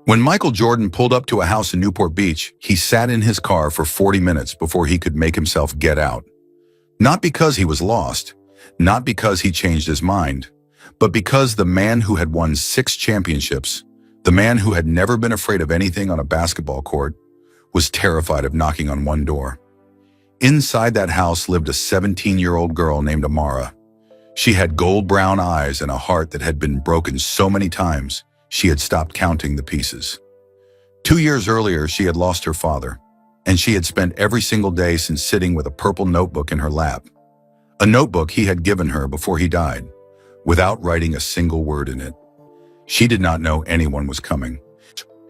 When Michael Jordan pulled up to a house in Newport Beach, he sat in his car for 40 minutes before he could make himself get out. Not because he was lost, not because he changed his mind, but because the man who had won 6 championships, the man who had never been afraid of anything on a basketball court, was terrified of knocking on one door. Inside that house lived a 17-year-old girl named Amara. She had gold brown eyes and a heart that had been broken so many times she had stopped counting the pieces. 2 years earlier, she had lost her father, and she had spent every single day since sitting with a purple notebook in her lap. A notebook he had given her before he died, without writing a single word in it. She did not know anyone was coming.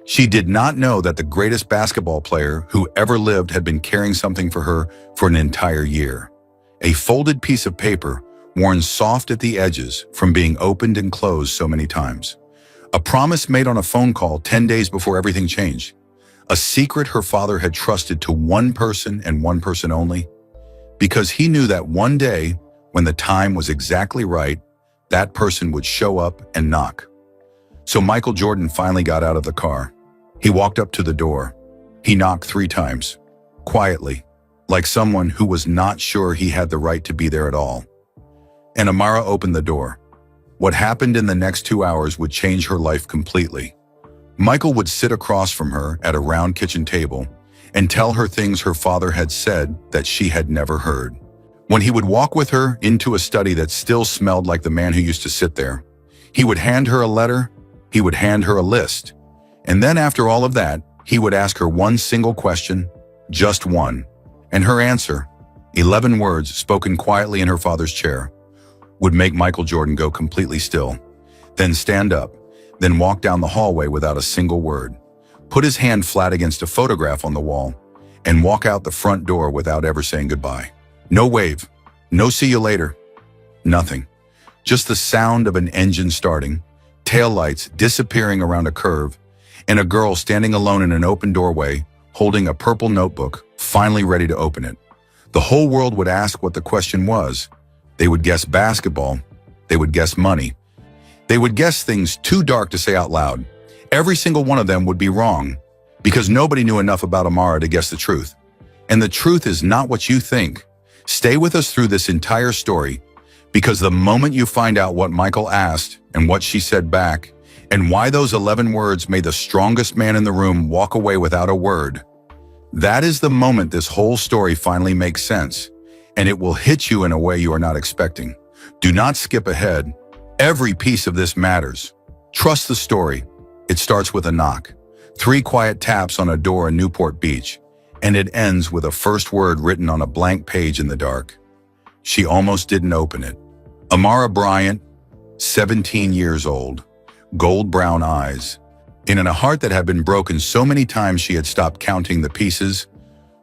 She did not know that the greatest basketball player who ever lived had been carrying something for her for an entire year. A folded piece of paper, worn soft at the edges from being opened and closed so many times. A promise made on a phone call 10 days before everything changed. A secret her father had trusted to one person and one person only. Because he knew that one day, when the time was exactly right, that person would show up and knock. So Michael Jordan finally got out of the car. He walked up to the door. He knocked 3 times, quietly, like someone who was not sure he had the right to be there at all. And Amara opened the door. What happened in the next 2 hours would change her life completely. Michael would sit across from her at a round kitchen table and tell her things her father had said that she had never heard. When he would walk with her into a study that still smelled like the man who used to sit there, he would hand her a letter, he would hand her a list, and then after all of that, he would ask her one single question, just one, and her answer, 11 words spoken quietly in her father's chair, would make Michael Jordan go completely still, then stand up, then walk down the hallway without a single word, put his hand flat against a photograph on the wall, and walk out the front door without ever saying goodbye. No wave, no see you later, nothing. Just the sound of an engine starting, taillights disappearing around a curve, and a girl standing alone in an open doorway, holding a purple notebook, finally ready to open it. The whole world would ask what the question was. They would guess basketball. They would guess money. They would guess things too dark to say out loud. Every single one of them would be wrong, because nobody knew enough about Amara to guess the truth. And the truth is not what you think. Stay with us through this entire story, because the moment you find out what Michael asked and what she said back, and why those 11 words made the strongest man in the room walk away without a word, that is the moment this whole story finally makes sense, and it will hit you in a way you are not expecting. Do not skip ahead. Every piece of this matters. Trust the story. It starts with a knock, 3 quiet taps on a door in Newport Beach, and it ends with a first word written on a blank page in the dark. She almost didn't open it. Amara Bryant, 17 years old, gold brown eyes, and in a heart that had been broken so many times she had stopped counting the pieces,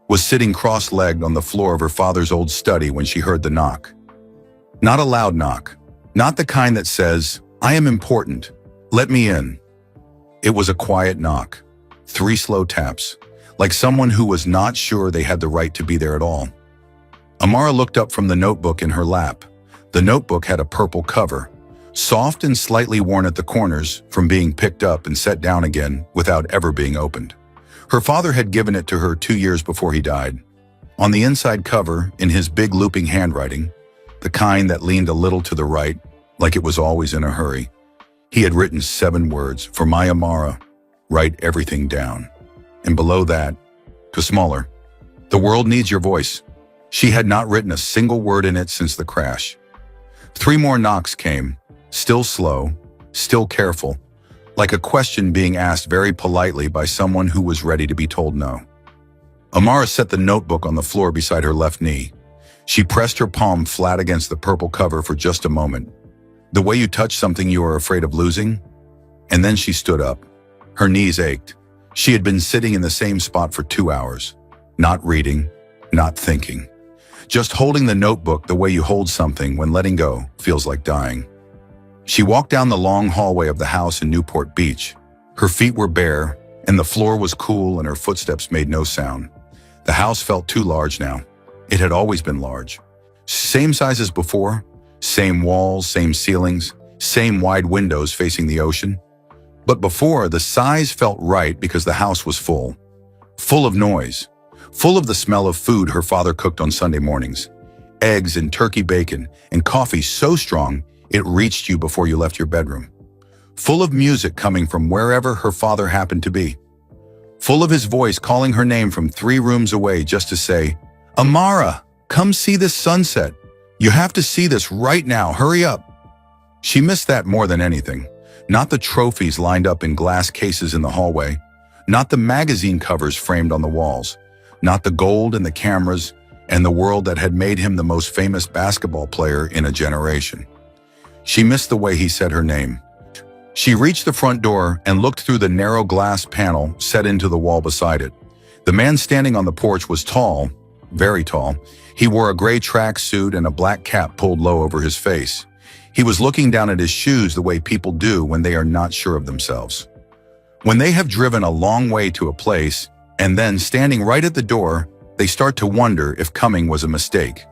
was sitting cross-legged on the floor of her father's old study when she heard the knock. Not a loud knock, not the kind that says, "I am important, let me in." It was a quiet knock, 3 slow taps, like someone who was not sure they had the right to be there at all. Amara looked up from the notebook in her lap. The notebook had a purple cover, soft and slightly worn at the corners from being picked up and set down again without ever being opened. Her father had given it to her 2 years before he died. On the inside cover, in his big looping handwriting, the kind that leaned a little to the right, like it was always in a hurry, he had written 7 words, "For my Amara, write everything down." And below that, to smaller, "The world needs your voice." She had not written a single word in it since the crash. 3 more knocks came, still slow, still careful, like a question being asked very politely by someone who was ready to be told no. Amara set the notebook on the floor beside her left knee. She pressed her palm flat against the purple cover for just a moment, the way you touch something you are afraid of losing. And then she stood up. Her knees ached. She had been sitting in the same spot for 2 hours, not reading, not thinking, just holding the notebook the way you hold something when letting go feels like dying. She walked down the long hallway of the house in Newport Beach. Her feet were bare, and the floor was cool, and her footsteps made no sound. The house felt too large now. It had always been large. Same size as before, same walls, same ceilings, same wide windows facing the ocean. But before, the size felt right because the house was full. Full of noise. Full of the smell of food her father cooked on Sunday mornings. Eggs and turkey bacon and coffee so strong it reached you before you left your bedroom. Full of music coming from wherever her father happened to be. Full of his voice calling her name from 3 rooms away just to say, "Amara, come see this sunset. You have to see this right now, hurry up." She missed that more than anything. Not the trophies lined up in glass cases in the hallway. Not the magazine covers framed on the walls. Not the gold and the cameras and the world that had made him the most famous basketball player in a generation. She missed the way he said her name. She reached the front door and looked through the narrow glass panel set into the wall beside it. The man standing on the porch was tall, very tall. He wore a gray tracksuit and a black cap pulled low over his face. He was looking down at his shoes the way people do when they are not sure of themselves. When they have driven a long way to a place, and then standing right at the door, they start to wonder if coming was a mistake.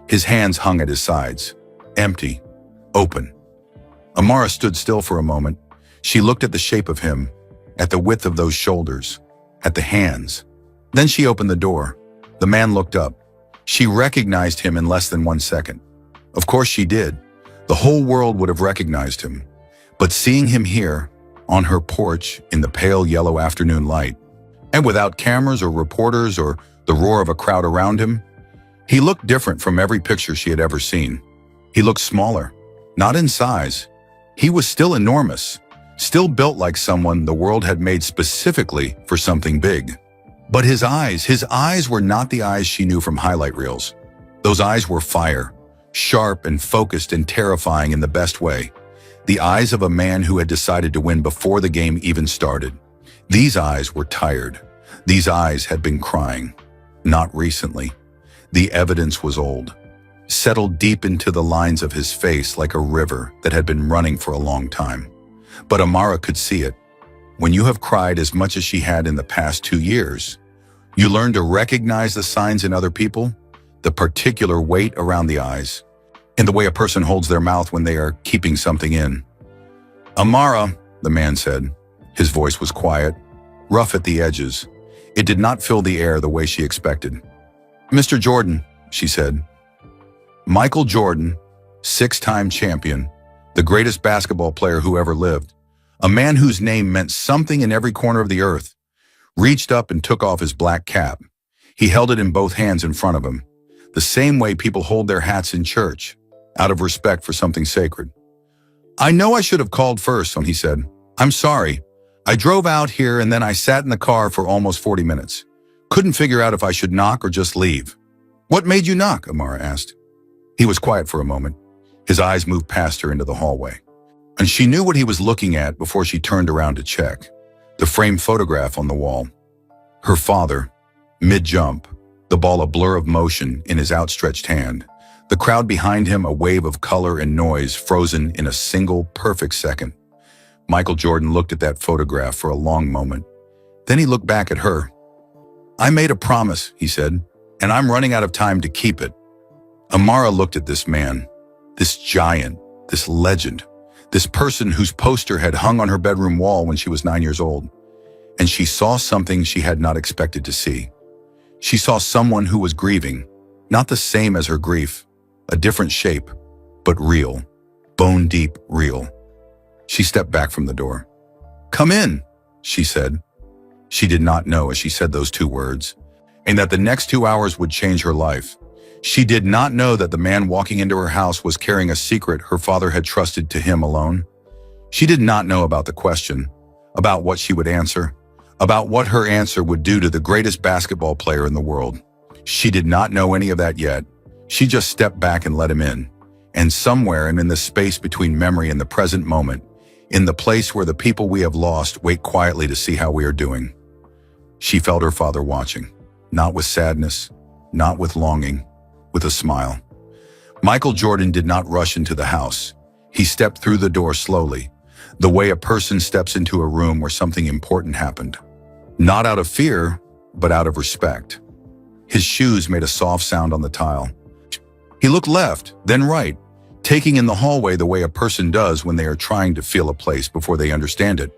His hands hung at his sides, empty, open. Amara stood still for a moment. She looked at the shape of him, at the width of those shoulders, at the hands. Then she opened the door. The man looked up. She recognized him in less than 1 second. Of course she did. The whole world would have recognized him. But seeing him here, on her porch, in the pale yellow afternoon light, and without cameras or reporters or the roar of a crowd around him, he looked different from every picture she had ever seen. He looked smaller, not in size. He was still enormous, still built like someone the world had made specifically for something big. But his eyes were not the eyes she knew from highlight reels. Those eyes were fire, sharp and focused and terrifying in the best way. The eyes of a man who had decided to win before the game even started. These eyes were tired. These eyes had been crying. Not recently. The evidence was old, settled deep into the lines of his face like a river that had been running for a long time. But Amara could see it. When you have cried as much as she had in the past 2 years, you learn to recognize the signs in other people, the particular weight around the eyes, and the way a person holds their mouth when they are keeping something in. "Amara," the man said. His voice was quiet, rough at the edges. It did not fill the air the way she expected. "Mr. Jordan," she said. Michael Jordan, 6-time champion, the greatest basketball player who ever lived, a man whose name meant something in every corner of the earth, reached up and took off his black cap. He held it in both hands in front of him, the same way people hold their hats in church, out of respect for something sacred. "I know I should have called first," he said. "I'm sorry. I drove out here and then I sat in the car for almost 40 minutes. Couldn't figure out if I should knock or just leave." "What made you knock?" Amara asked. He was quiet for a moment. His eyes moved past her into the hallway. And she knew what he was looking at before she turned around to check. The framed photograph on the wall. Her father, mid-jump, the ball a blur of motion in his outstretched hand. The crowd behind him a wave of color and noise frozen in a single perfect second. Michael Jordan looked at that photograph for a long moment. Then he looked back at her. "I made a promise," he said, "and I'm running out of time to keep it." Amara looked at this man, this giant, this legend, this person whose poster had hung on her bedroom wall when she was 9 years old. And she saw something she had not expected to see. She saw someone who was grieving, not the same as her grief, a different shape, but real, bone-deep real. She stepped back from the door. "Come in," she said. She did not know as she said those 2 words, and that the next 2 hours would change her life. She did not know that the man walking into her house was carrying a secret her father had trusted to him alone. She did not know about the question, about what she would answer, about what her answer would do to the greatest basketball player in the world. She did not know any of that yet. She just stepped back and let him in. And somewhere in the space between memory and the present moment, in the place where the people we have lost wait quietly to see how we are doing, she felt her father watching, not with sadness, not with longing, with a smile. Michael Jordan did not rush into the house. He stepped through the door slowly, the way a person steps into a room where something important happened. Not out of fear, but out of respect. His shoes made a soft sound on the tile. He looked left, then right, taking in the hallway the way a person does when they are trying to feel a place before they understand it.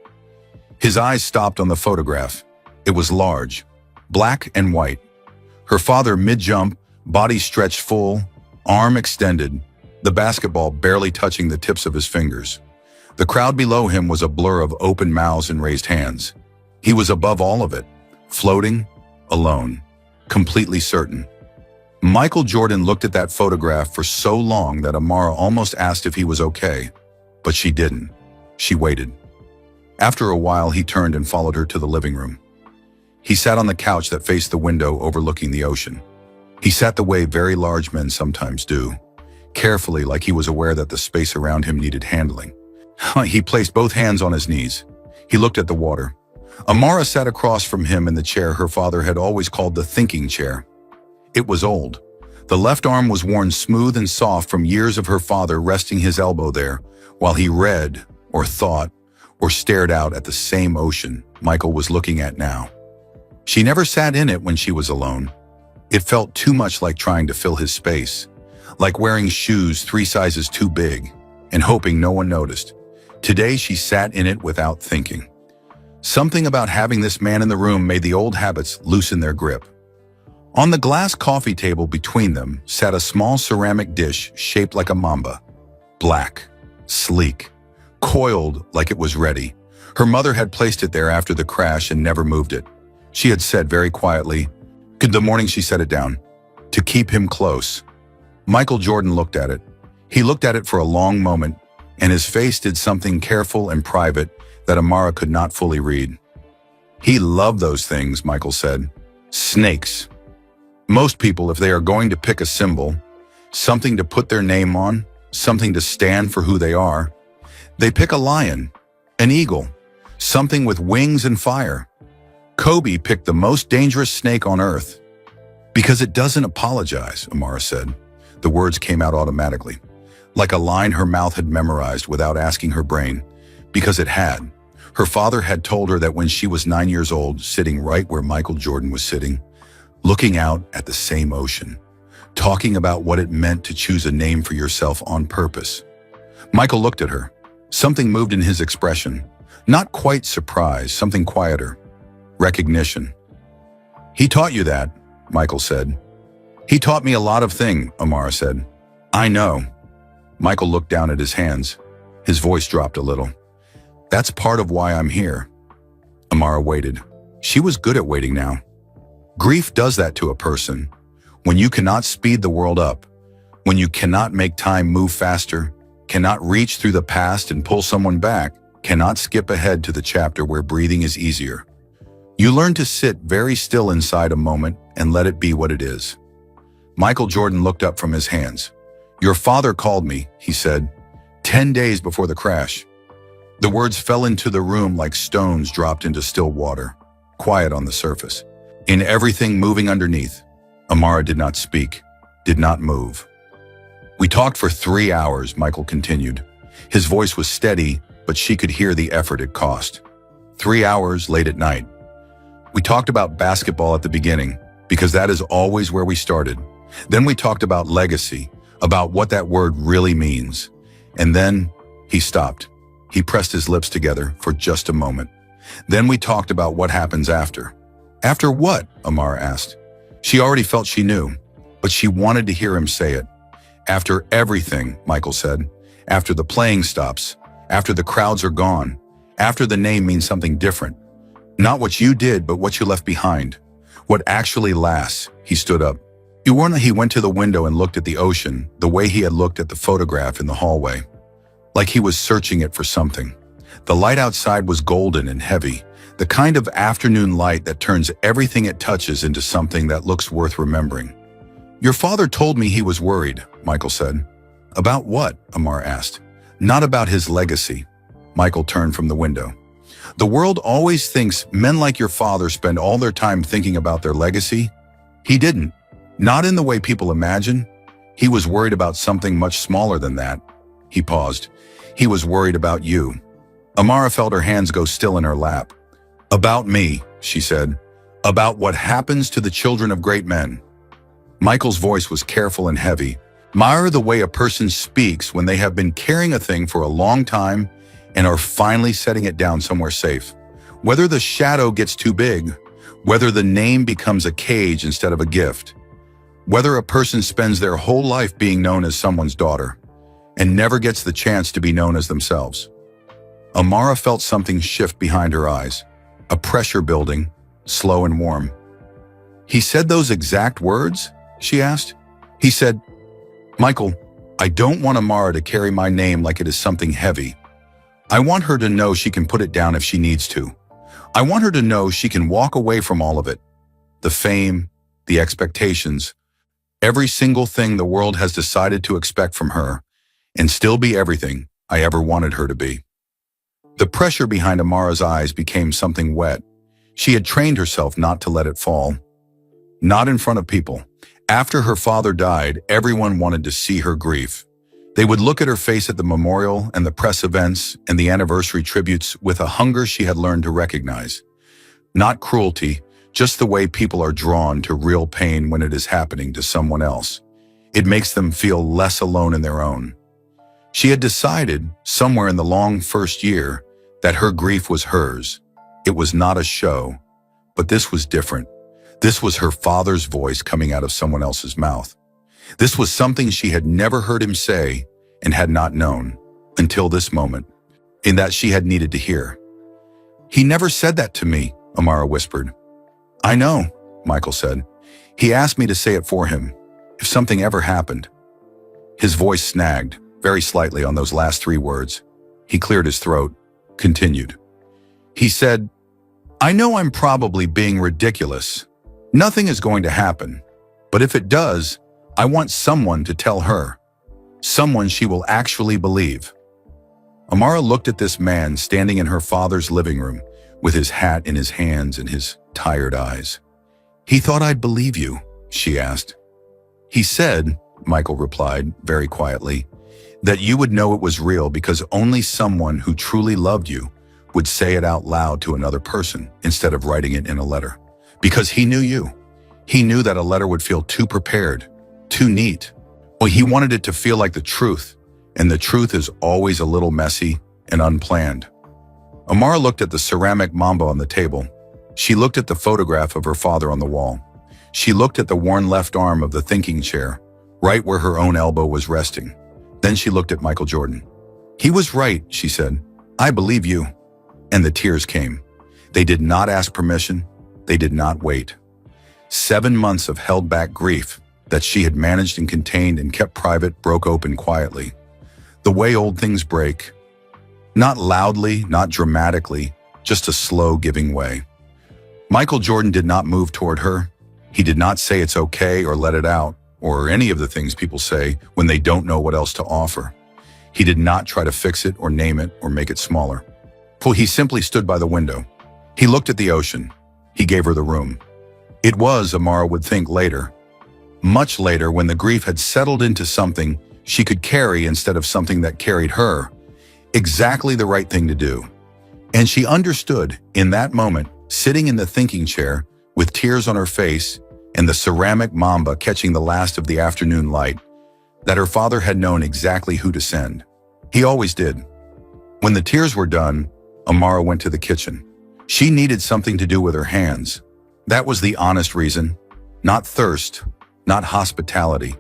His eyes stopped on the photograph. It was large, black and white. Her father mid-jump, body stretched full, arm extended, the basketball barely touching the tips of his fingers. The crowd below him was a blur of open mouths and raised hands. He was above all of it, floating, alone, completely certain. Michael Jordan looked at that photograph for so long that Amara almost asked if he was okay, but she didn't. She waited. After a while, he turned and followed her to the living room. He sat on the couch that faced the window overlooking the ocean. He sat the way very large men sometimes do, carefully, like he was aware that the space around him needed handling. He placed both hands on his knees. He looked at the water. Amara sat across from him in the chair her father had always called the thinking chair. It was old. The left arm was worn smooth and soft from years of her father resting his elbow there while he read, or thought, or stared out at the same ocean Michael was looking at now. She never sat in it when she was alone. It felt too much like trying to fill his space, like wearing shoes 3 sizes too big and hoping no one noticed. Today she sat in it without thinking. Something about having this man in the room made the old habits loosen their grip. On the glass coffee table between them sat a small ceramic dish shaped like a mamba. Black, sleek, coiled like it was ready. Her mother had placed it there after the crash and never moved it. She had said very quietly, "Good morning," she set it down, to keep him close. Michael Jordan looked at it. He looked at it for a long moment, and his face did something careful and private that Amara could not fully read. He loved those things, Michael said. Snakes. Most people, if they are going to pick a symbol, something to put their name on, something to stand for who they are, they pick a lion, an eagle, something with wings and fire. Kobe picked the most dangerous snake on earth. Because it doesn't apologize, Amara said. The words came out automatically, like a line her mouth had memorized without asking her brain. Because it had. Her father had told her that when she was 9 years old, sitting right where Michael Jordan was sitting, looking out at the same ocean, talking about what it meant to choose a name for yourself on purpose. Michael looked at her. Something moved in his expression. Not quite surprise, something quieter. Recognition. He taught you that, Michael said. He taught me a lot of things, Amara said. I know. Michael looked down at his hands. His voice dropped a little. That's part of why I'm here. Amara waited. She was good at waiting now. Grief does that to a person. When you cannot speed the world up, when you cannot make time move faster, cannot reach through the past and pull someone back, cannot skip ahead to the chapter where breathing is easier. You learn to sit very still inside a moment and let it be what it is. Michael Jordan looked up from his hands. Your father called me, he said, 10 days before the crash. The words fell into the room like stones dropped into still water, quiet on the surface. In everything moving underneath, Amara did not speak, did not move. We talked for 3 hours, Michael continued. His voice was steady, but she could hear the effort it cost. 3 hours late at night. We talked about basketball at the beginning, because that is always where we started. Then we talked about legacy, about what that word really means. And then he stopped. He pressed his lips together for just a moment. Then we talked about what happens after. After what? Amara asked. She already felt she knew, but she wanted to hear him say it. After everything, Michael said. After the playing stops. After the crowds are gone. After the name means something different. Not what you did, but what you left behind. What actually lasts. He stood up. He went to the window and looked at the ocean, the way he had looked at the photograph in the hallway. Like he was searching it for something. The light outside was golden and heavy, the kind of afternoon light that turns everything it touches into something that looks worth remembering. Your father told me he was worried, Michael said. About what? Amar asked. Not about his legacy. Michael turned from the window. The world always thinks men like your father spend all their time thinking about their legacy. He didn't. Not in the way people imagine. He was worried about something much smaller than that. He paused. He was worried about you. Amara felt her hands go still in her lap. About me, she said. About what happens to the children of great men. Michael's voice was careful and heavy. Admire the way a person speaks when they have been carrying a thing for a long time and are finally setting it down somewhere safe. Whether the shadow gets too big, whether the name becomes a cage instead of a gift, whether a person spends their whole life being known as someone's daughter and never gets the chance to be known as themselves. Amara felt something shift behind her eyes, a pressure building, slow and warm. "He said those exact words?" she asked. He said, "Michael, I don't want Amara to carry my name like it is something heavy. I want her to know she can put it down if she needs to. I want her to know she can walk away from all of it. The fame, the expectations, every single thing the world has decided to expect from her, and still be everything I ever wanted her to be." The pressure behind Amara's eyes became something wet. She had trained herself not to let it fall. Not in front of people. After her father died, everyone wanted to see her grief. They would look at her face at the memorial and the press events and the anniversary tributes with a hunger she had learned to recognize. Not cruelty, just the way people are drawn to real pain when it is happening to someone else. It makes them feel less alone in their own. She had decided, somewhere in the long first year, that her grief was hers. It was not a show, but this was different. This was her father's voice coming out of someone else's mouth. This was something she had never heard him say and had not known, until this moment, in that she had needed to hear. "He never said that to me," Amara whispered. "I know," Michael said. "He asked me to say it for him, if something ever happened." His voice snagged, very slightly on those last three words. He cleared his throat, continued. He said, "I know I'm probably being ridiculous. Nothing is going to happen, but if it does, I want someone to tell her. Someone she will actually believe." Amara looked at this man standing in her father's living room with his hat in his hands and his tired eyes. "He thought I'd believe you," she asked. "He said," Michael replied very quietly, "that you would know it was real because only someone who truly loved you would say it out loud to another person instead of writing it in a letter. Because he knew you. He knew that a letter would feel too prepared, too neat. Well, he wanted it to feel like the truth, and the truth is always a little messy and unplanned." Amara looked at the ceramic mamba on the table. She looked at the photograph of her father on the wall. She looked at the worn left arm of the thinking chair, right where her own elbow was resting. Then she looked at Michael Jordan. "He was right," she said. "I believe you." And the tears came. They did not ask permission. They did not wait. 7 months of held-back grief that she had managed and contained and kept private broke open quietly. The way old things break. Not loudly, not dramatically, just a slow giving way. Michael Jordan did not move toward her. He did not say it's okay or let it out, or any of the things people say when they don't know what else to offer. He did not try to fix it or name it or make it smaller. He simply stood by the window. He looked at the ocean. He gave her the room. It was, Amara would think later, much later when the grief had settled into something she could carry instead of something that carried her, exactly the right thing to do. And she understood, in that moment, sitting in the thinking chair, with tears on her face and the ceramic mamba catching the last of the afternoon light, that her father had known exactly who to send. He always did. When the tears were done, Amara went to the kitchen. She needed something to do with her hands. That was the honest reason. Not thirst, not hospitality.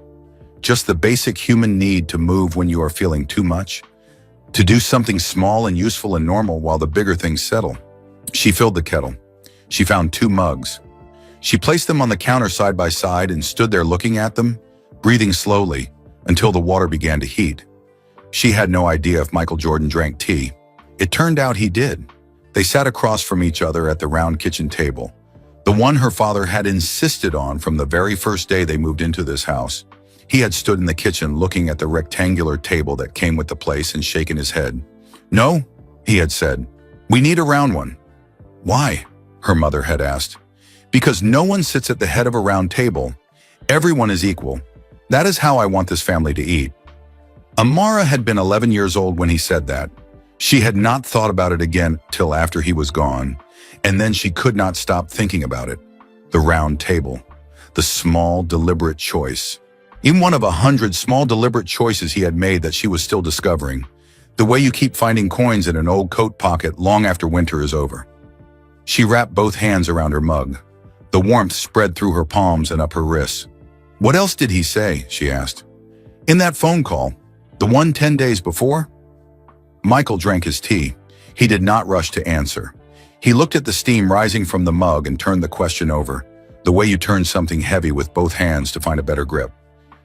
Just the basic human need to move when you are feeling too much. To do something small and useful and normal while the bigger things settle. She filled the kettle. She found 2 mugs. She placed them on the counter side by side and stood there looking at them, breathing slowly, until the water began to heat. She had no idea if Michael Jordan drank tea. It turned out he did. They sat across from each other at the round kitchen table, the one her father had insisted on from the very first day they moved into this house. He had stood in the kitchen looking at the rectangular table that came with the place and shaken his head. "No," he had said. "We need a round one." "Why?" her mother had asked. "Because no one sits at the head of a round table. Everyone is equal. That is how I want this family to eat." Amara had been 11 years old when he said that. She had not thought about it again till after he was gone, and then she could not stop thinking about it. The round table. The small, deliberate choice. In one of 100 small, deliberate choices he had made that she was still discovering. The way you keep finding coins in an old coat pocket long after winter is over. She wrapped both hands around her mug. The warmth spread through her palms and up her wrists. "What else did he say?" she asked. "In that phone call, the one 10 days before?" Michael drank his tea. He did not rush to answer. He looked at the steam rising from the mug and turned the question over, the way you turn something heavy with both hands to find a better grip.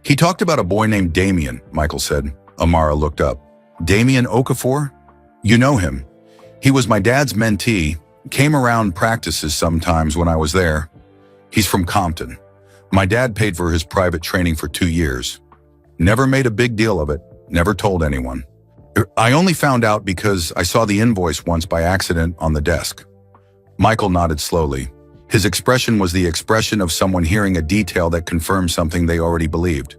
"He talked about a boy named Damien," Michael said. Amara looked up. "Damien Okafor? You know him. He was my dad's mentee, came around practices sometimes when I was there. He's from Compton. My dad paid for his private training for 2 years. Never made a big deal of it, never told anyone. I only found out because I saw the invoice once by accident on the desk." Michael nodded slowly. His expression was the expression of someone hearing a detail that confirmed something they already believed.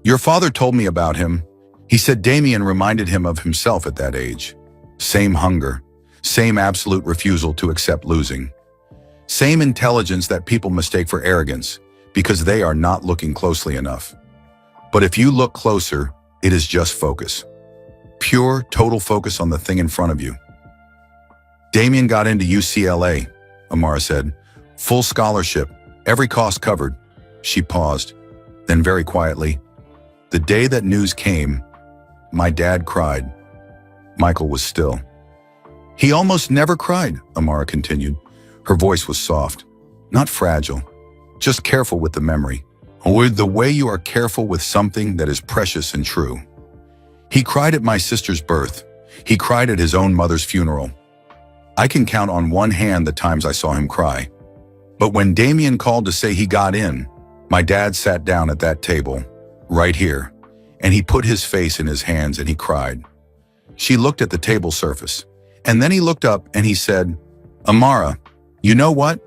"Your father told me about him. He said Damien reminded him of himself at that age. Same hunger, same absolute refusal to accept losing. Same intelligence that people mistake for arrogance because they are not looking closely enough. But if you look closer, it is just focus. Pure, total focus on the thing in front of you." "Damien got into UCLA," Amara said. "Full scholarship, every cost covered." She paused. Then very quietly, "The day that news came, my dad cried." Michael was still. "He almost never cried," Amara continued. Her voice was soft, not fragile, just careful with the memory. "With the way you are careful with something that is precious and true. He cried at my sister's birth. He cried at his own mother's funeral. I can count on one hand the times I saw him cry. But when Damien called to say he got in, my dad sat down at that table, right here, and he put his face in his hands and he cried." She looked at the table surface, and then he looked up and he said, "Amara, you know what?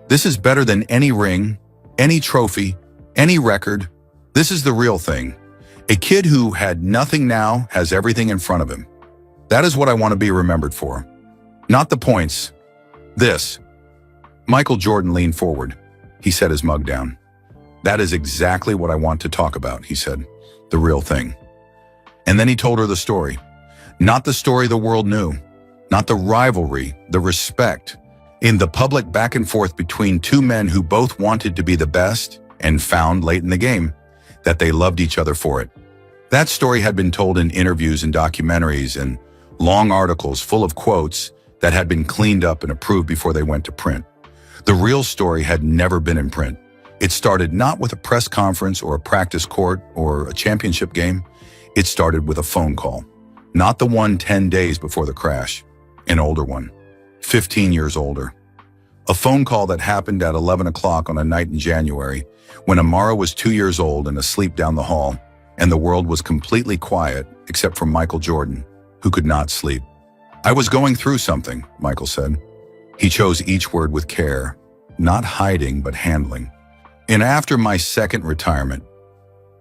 This is better than any ring, any trophy, any record. This is the real thing. A kid who had nothing now has everything in front of him. That is what I want to be remembered for. Not the points. This." Michael Jordan leaned forward. He set his mug down. "That is exactly what I want to talk about," he said. "The real thing." And then he told her the story. Not the story the world knew. Not the rivalry, the respect. In the public back and forth between two men who both wanted to be the best and found late in the game that they loved each other for it. That story had been told in interviews and documentaries and long articles full of quotes that had been cleaned up and approved before they went to print. The real story had never been in print. It started not with a press conference or a practice court or a championship game. It started with a phone call. Not the one 10 days before the crash, an older one, 15 years older. A phone call that happened at 11 o'clock on a night in January when Amara was 2 years old and asleep down the hall, and the world was completely quiet except for Michael Jordan, who could not sleep. "I was going through something," Michael said. He chose each word with care, not hiding but handling. "And after my second retirement,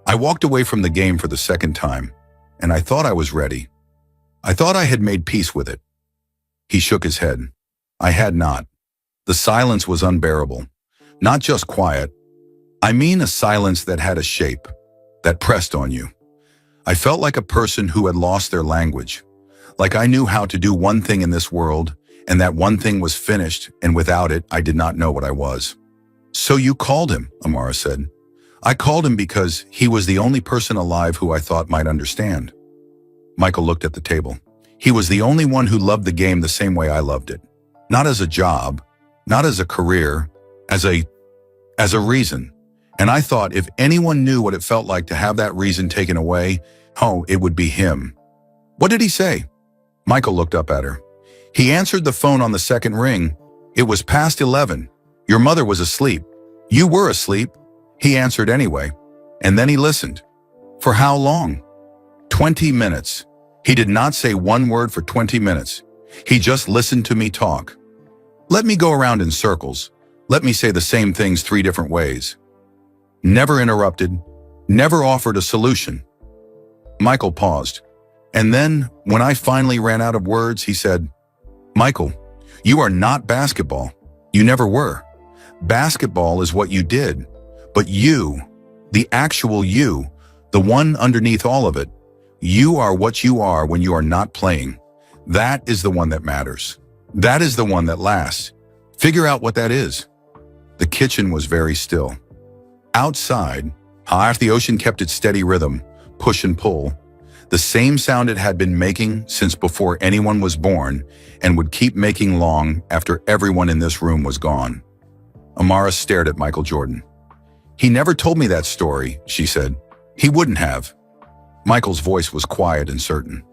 I walked away from the game for the second time, and I thought I was ready. I thought I had made peace with it." He shook his head. "I had not. The silence was unbearable. Not just quiet. I mean a silence that had a shape, that pressed on you. I felt like a person who had lost their language. Like I knew how to do one thing in this world, and that one thing was finished, and without it, I did not know what I was." "So you called him," Amara said. "I called him because he was the only person alive who I thought might understand." Michael looked at the table. "He was the only one who loved the game the same way I loved it. Not as a job, not as a career, as a reason. And I thought if anyone knew what it felt like to have that reason taken away, oh, it would be him." "What did he say?" Michael looked up at her. "He answered the phone on the second ring. It was past 11. Your mother was asleep. You were asleep. He answered anyway. And then he listened. For how long? 20 minutes. He did not say one word for 20 minutes. He just listened to me talk. Let me go around in circles. Let me say the same things 3 different ways. Never interrupted, never offered a solution." Michael paused. And then, when I finally ran out of words, he said, "Michael, you are not basketball. You never were. Basketball is what you did. But you, the actual you, the one underneath all of it, you are what you are when you are not playing. That is the one that matters. That is the one that lasts. Figure out what that is. The kitchen was very still. Outside, half the ocean kept its steady rhythm, push and pull, the same sound it had been making since before anyone was born and would keep making long after everyone in this room was gone. Amara stared at Michael Jordan. "He never told me that story," she said. "He wouldn't have." Michael's voice was quiet and certain.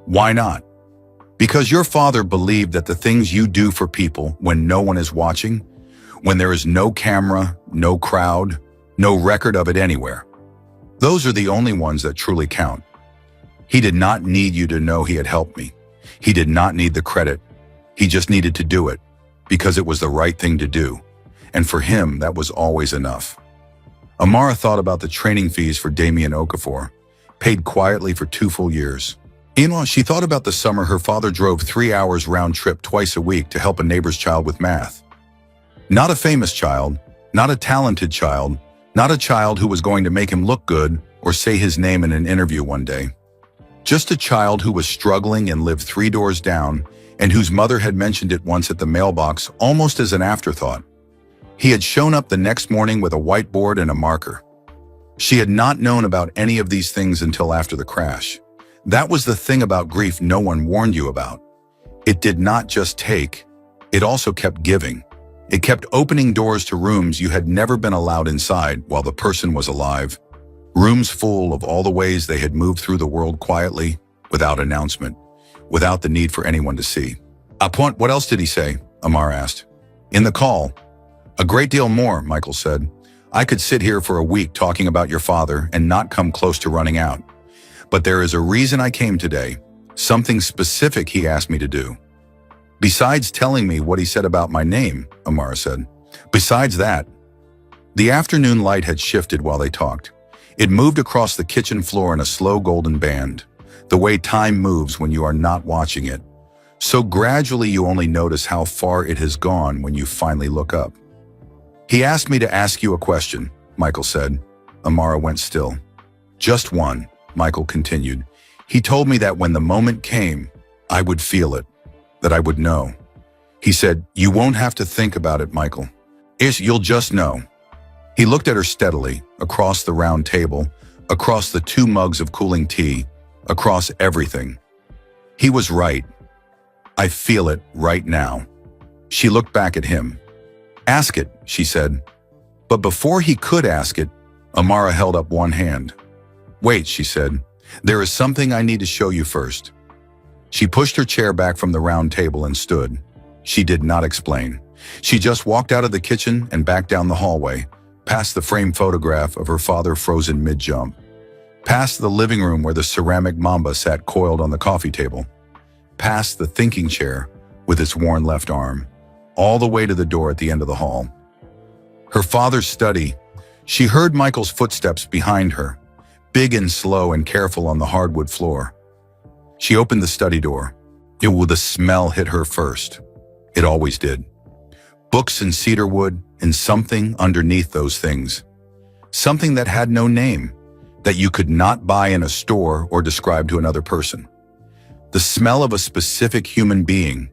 "Why not?" "Because your father believed that the things you do for people when no one is watching, when there is no camera, no crowd, no record of it anywhere, those are the only ones that truly count. He did not need you to know he had helped me. He did not need the credit. He just needed to do it because it was the right thing to do. And for him, that was always enough." Amara thought about the training fees for Damien Okafor, paid quietly for 2 full years. She thought about the summer her father drove 3 hours round trip twice a week to help a neighbor's child with math. Not a famous child, not a talented child, not a child who was going to make him look good or say his name in an interview one day. Just a child who was struggling and lived 3 doors down and whose mother had mentioned it once at the mailbox almost as an afterthought. He had shown up the next morning with a whiteboard and a marker. She had not known about any of these things until after the crash. That was the thing about grief no one warned you about. It did not just take, it also kept giving. It kept opening doors to rooms you had never been allowed inside while the person was alive. Rooms full of all the ways they had moved through the world quietly, without announcement, without the need for anyone to see. What else did he say? Amar asked. In the call. A great deal more, Michael said. I could sit here for a week talking about your father and not come close to running out. But there is a reason I came today, something specific he asked me to do. Besides telling me what he said about my name, Amara said. Besides that. The afternoon light had shifted while they talked. It moved across the kitchen floor in a slow golden band, the way time moves when you are not watching it. So gradually you only notice how far it has gone when you finally look up. He asked me to ask you a question, Michael said. Amara went still. Just one, Michael continued. He told me that when the moment came, I would feel it, that I would know. He said, you won't have to think about it, Michael. You'll just know. He looked at her steadily, across the round table, across the 2 mugs of cooling tea, across everything. He was right. I feel it right now. She looked back at him. Ask it, she said. But before he could ask it, Amara held up one hand. Wait, she said. There is something I need to show you first. She pushed her chair back from the round table and stood. She did not explain. She just walked out of the kitchen and back down the hallway, past the framed photograph of her father frozen mid-jump, past the living room where the ceramic mamba sat coiled on the coffee table, past the thinking chair with its worn left arm, all the way to the door at the end of the hall. Her father's study. She heard Michael's footsteps behind her, big and slow and careful on the hardwood floor. She opened the study door. The smell hit her first. It always did. Books and cedar wood and something underneath those things. Something that had no name, that you could not buy in a store or describe to another person. The smell of a specific human being,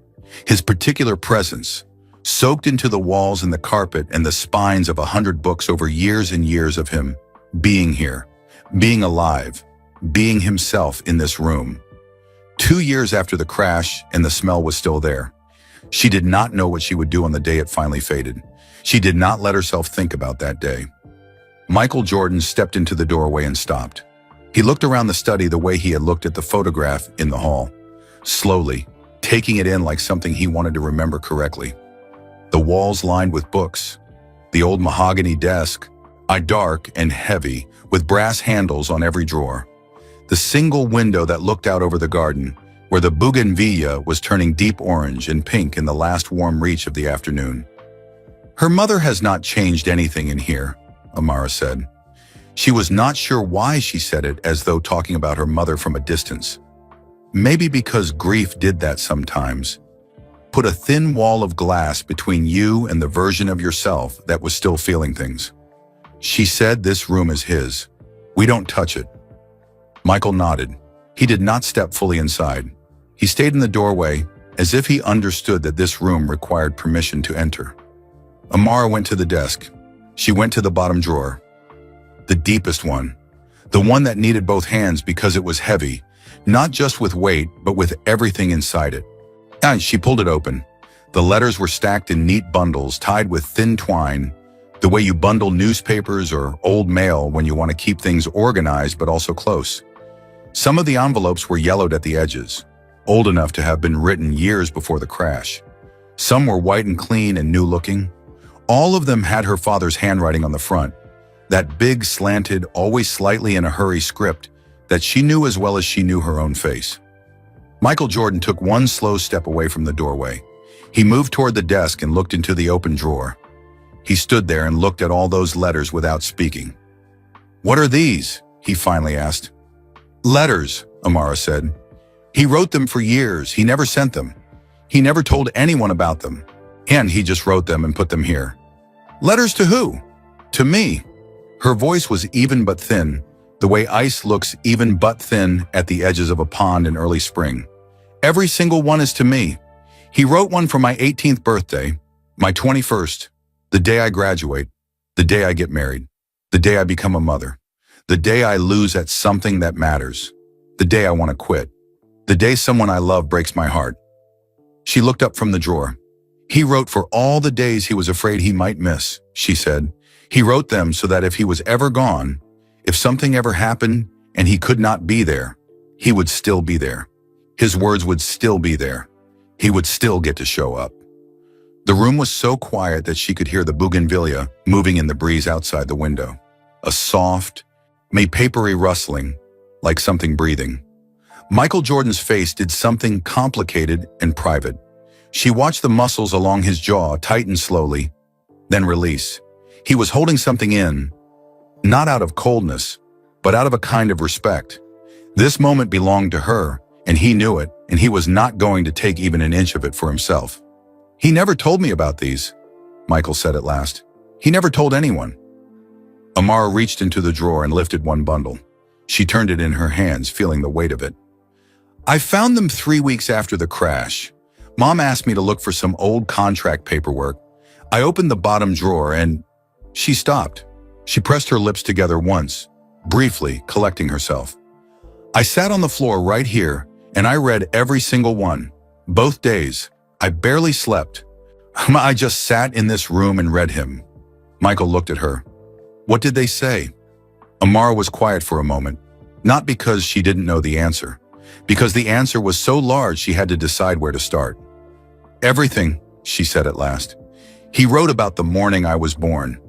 his particular presence, soaked into the walls and the carpet and the spines of 100 books over years and years of him being here, being alive, being himself in this room. 2 years after the crash, and the smell was still there. She did not know what she would do on the day it finally faded. She did not let herself think about that day. Michael Jordan stepped into the doorway and stopped. He looked around the study the way he had looked at the photograph in the hall, slowly, taking it in like something he wanted to remember correctly. The walls lined with books, the old mahogany desk, dark and heavy, with brass handles on every drawer. The single window that looked out over the garden, where the bougainvillea was turning deep orange and pink in the last warm reach of the afternoon. Her mother has not changed anything in here, Amara said. She was not sure why she said it as though talking about her mother from a distance. Maybe because grief did that sometimes. Put a thin wall of glass between you and the version of yourself that was still feeling things. She said this room is his. We don't touch it. Michael nodded. He did not step fully inside. He stayed in the doorway, as if he understood that this room required permission to enter. Amara went to the desk. She went to the bottom drawer, the deepest one, the one that needed both hands because it was heavy, not just with weight, but with everything inside it. And she pulled it open. The letters were stacked in neat bundles tied with thin twine, the way you bundle newspapers or old mail when you want to keep things organized but also close. Some of the envelopes were yellowed at the edges, old enough to have been written years before the crash. Some were white and clean and new-looking. All of them had her father's handwriting on the front, that big, slanted, always slightly in a hurry script that she knew as well as she knew her own face. Michael Jordan took one slow step away from the doorway. He moved toward the desk and looked into the open drawer. He stood there and looked at all those letters without speaking. "What are these?" he finally asked. "Letters," Amara said. "He wrote them for years. He never sent them. He never told anyone about them. And he just wrote them and put them here." "Letters to who?" "To me." Her voice was even but thin, the way ice looks even but thin at the edges of a pond in early spring. "Every single one is to me. He wrote one for my 18th birthday, my 21st, the day I graduate, the day I get married, the day I become a mother, the day I lose at something that matters, the day I want to quit, the day someone I love breaks my heart." She looked up from the drawer. "He wrote for all the days he was afraid he might miss," she said. "He wrote them so that if he was ever gone, if something ever happened and he could not be there, he would still be there. His words would still be there. He would still get to show up." The room was so quiet that she could hear the bougainvillea moving in the breeze outside the window. A soft, papery rustling, like something breathing. Michael Jordan's face did something complicated and private. She watched the muscles along his jaw tighten slowly, then release. He was holding something in, not out of coldness, but out of a kind of respect. This moment belonged to her, and he knew it, and he was not going to take even an inch of it for himself. "He never told me about these," Michael said at last. "He never told anyone." Amara reached into the drawer and lifted one bundle. She turned it in her hands, feeling the weight of it. "I found them 3 weeks after the crash. Mom asked me to look for some old contract paperwork. I opened the bottom drawer and..." She stopped. She pressed her lips together once, briefly, collecting herself. "I sat on the floor right here, and I read every single one. Both days. I barely slept. I just sat in this room and read him." Michael looked at her. "What did they say?" Amara was quiet for a moment, not because she didn't know the answer, because the answer was so large she had to decide where to start. "Everything," she said at last. "He wrote about the morning I was born,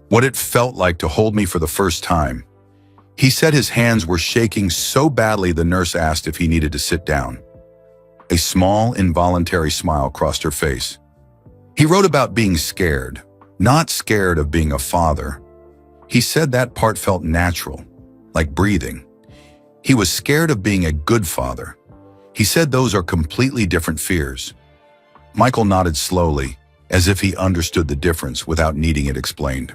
what it felt like to hold me for the first time. He said his hands were shaking so badly the nurse asked if he needed to sit down." A small, involuntary smile crossed her face. "He wrote about being scared, not scared of being a father. He said that part felt natural, like breathing. He was scared of being a good father. He said those are completely different fears." Michael nodded slowly, as if he understood the difference without needing it explained.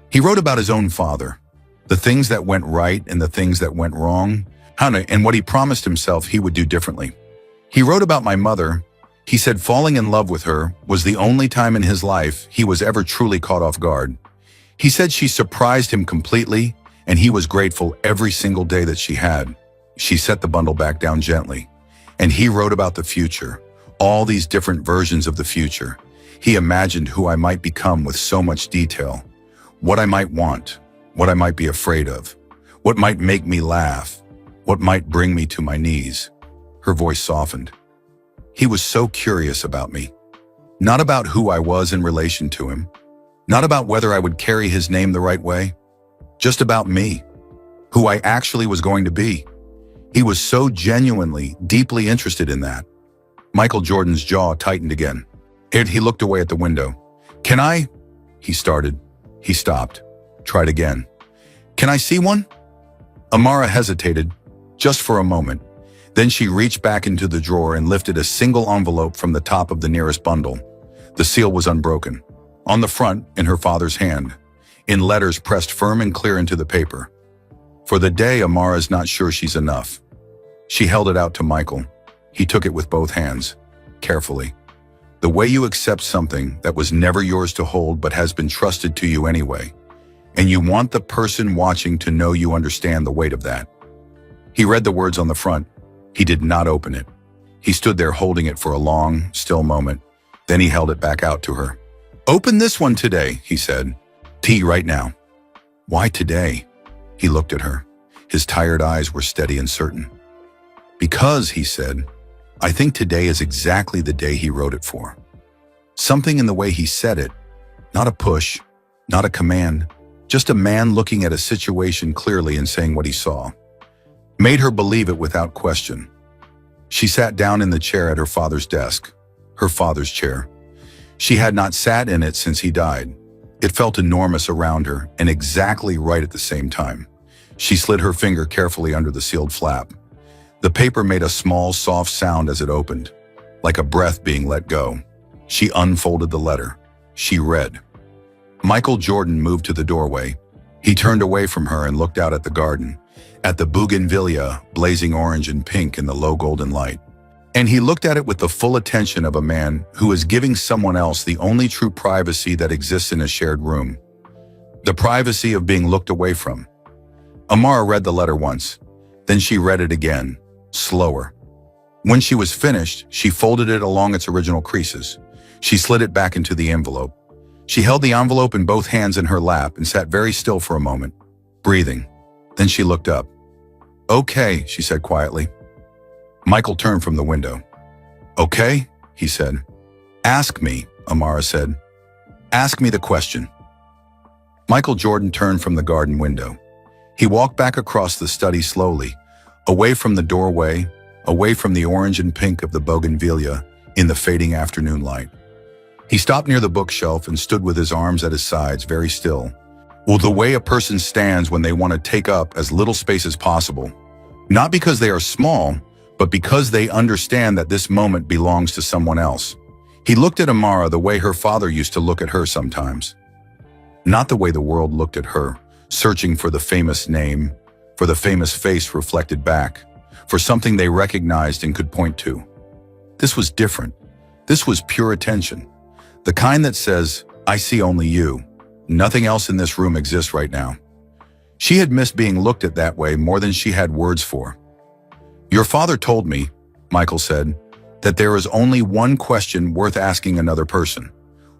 "He wrote about his own father, the things that went right and the things that went wrong, and what he promised himself he would do differently. He wrote about my mother. He said falling in love with her was the only time in his life he was ever truly caught off guard. He said she surprised him completely, and he was grateful every single day that she had." She set the bundle back down gently. "And he wrote about the future, all these different versions of the future. He imagined who I might become with so much detail, what I might want, what I might be afraid of, what might make me laugh, what might bring me to my knees." Her voice softened. "He was so curious about me. Not about who I was in relation to him, not about whether I would carry his name the right way, just about me, who I actually was going to be. He was so genuinely, deeply interested in that." Michael Jordan's jaw tightened again. He looked away at the window. "Can I?" he started. He stopped. Tried again. "Can I see one?" Amara hesitated, just for a moment. Then she reached back into the drawer and lifted a single envelope from the top of the nearest bundle. The seal was unbroken. On the front, in her father's hand, in letters pressed firm and clear into the paper. "For the day Amara's not sure she's enough." She held it out to Michael. He took it with both hands. carefully. The way you accept something that was never yours to hold but has been trusted to you anyway. And you want the person watching to know you understand the weight of that. He read the words on the front. He did not open it. He stood there holding it for a long, still moment. Then he held it back out to her. "Open this one today," he said. "Tea right now." "Why today?" He looked at her. His tired eyes were steady and certain. "Because," he said, "I think today is exactly the day he wrote it for." Something in the way he said it, not a push, not a command, just a man looking at a situation clearly and saying what he saw, made her believe it without question. She sat down in the chair at her father's desk, her father's chair. She had not sat in it since he died. It felt enormous around her and exactly right at the same time. She slid her finger carefully under the sealed flap. The paper made a small, soft sound as it opened, like a breath being let go. She unfolded the letter. She read. Michael Jordan moved to the doorway. He turned away from her and looked out at the garden, at the bougainvillea blazing orange and pink in the low golden light. And he looked at it with the full attention of a man who is giving someone else the only true privacy that exists in a shared room. The privacy of being looked away from. Amara read the letter once. Then she read it again, slower. When she was finished, she folded it along its original creases. She slid it back into the envelope. She held the envelope in both hands in her lap and sat very still for a moment, breathing. Then she looked up. "Okay," she said quietly. Michael turned from the window. "Okay," he said. "Ask me," Amara said. "Ask me the question." Michael Jordan turned from the garden window. He walked back across the study slowly, away from the doorway, away from the orange and pink of the bougainvillea in the fading afternoon light. He stopped near the bookshelf and stood with his arms at his sides, very still. Well, the way a person stands when they want to take up as little space as possible, not because they are small, but because they understand that this moment belongs to someone else. He looked at Amara the way her father used to look at her sometimes. Not the way the world looked at her, searching for the famous name, for the famous face reflected back, for something they recognized and could point to. This was different. This was pure attention. The kind that says, "I see only you. Nothing else in this room exists right now." She had missed being looked at that way more than she had words for. "Your father told me," Michael said, "that there is only one question worth asking another person.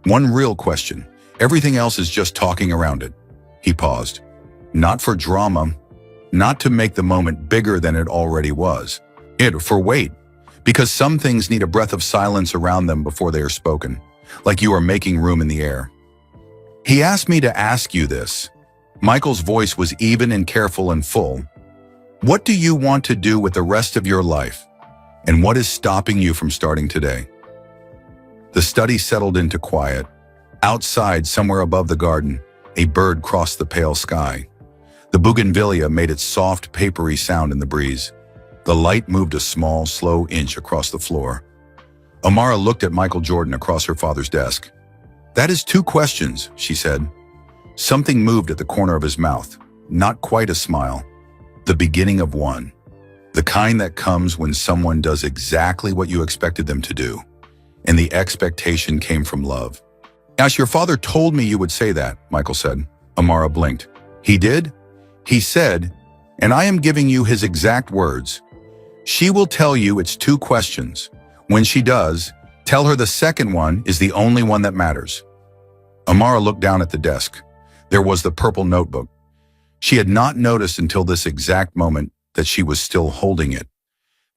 One real question. Everything else is just talking around it." He paused. Not for drama, not to make the moment bigger than it already was. For weight, because some things need a breath of silence around them before they are spoken, like you are making room in the air. "He asked me to ask you this." Michael's voice was even and careful and full. "What do you want to do with the rest of your life? And what is stopping you from starting today?" The study settled into quiet. Outside, somewhere above the garden, a bird crossed the pale sky. The bougainvillea made its soft, papery sound in the breeze. The light moved a small, slow inch across the floor. Amara looked at Michael Jordan across her father's desk. "That is 2 questions," she said. Something moved at the corner of his mouth. Not quite a smile. The beginning of one. The kind that comes when someone does exactly what you expected them to do. And the expectation came from love. "Ash, your father told me you would say that," Michael said. Amara blinked. "He did?" "He said, and I am giving you his exact words, she will tell you it's 2 questions. When she does, tell her the second one is the only one that matters." Amara looked down at the desk. There was the purple notebook. She had not noticed until this exact moment that she was still holding it,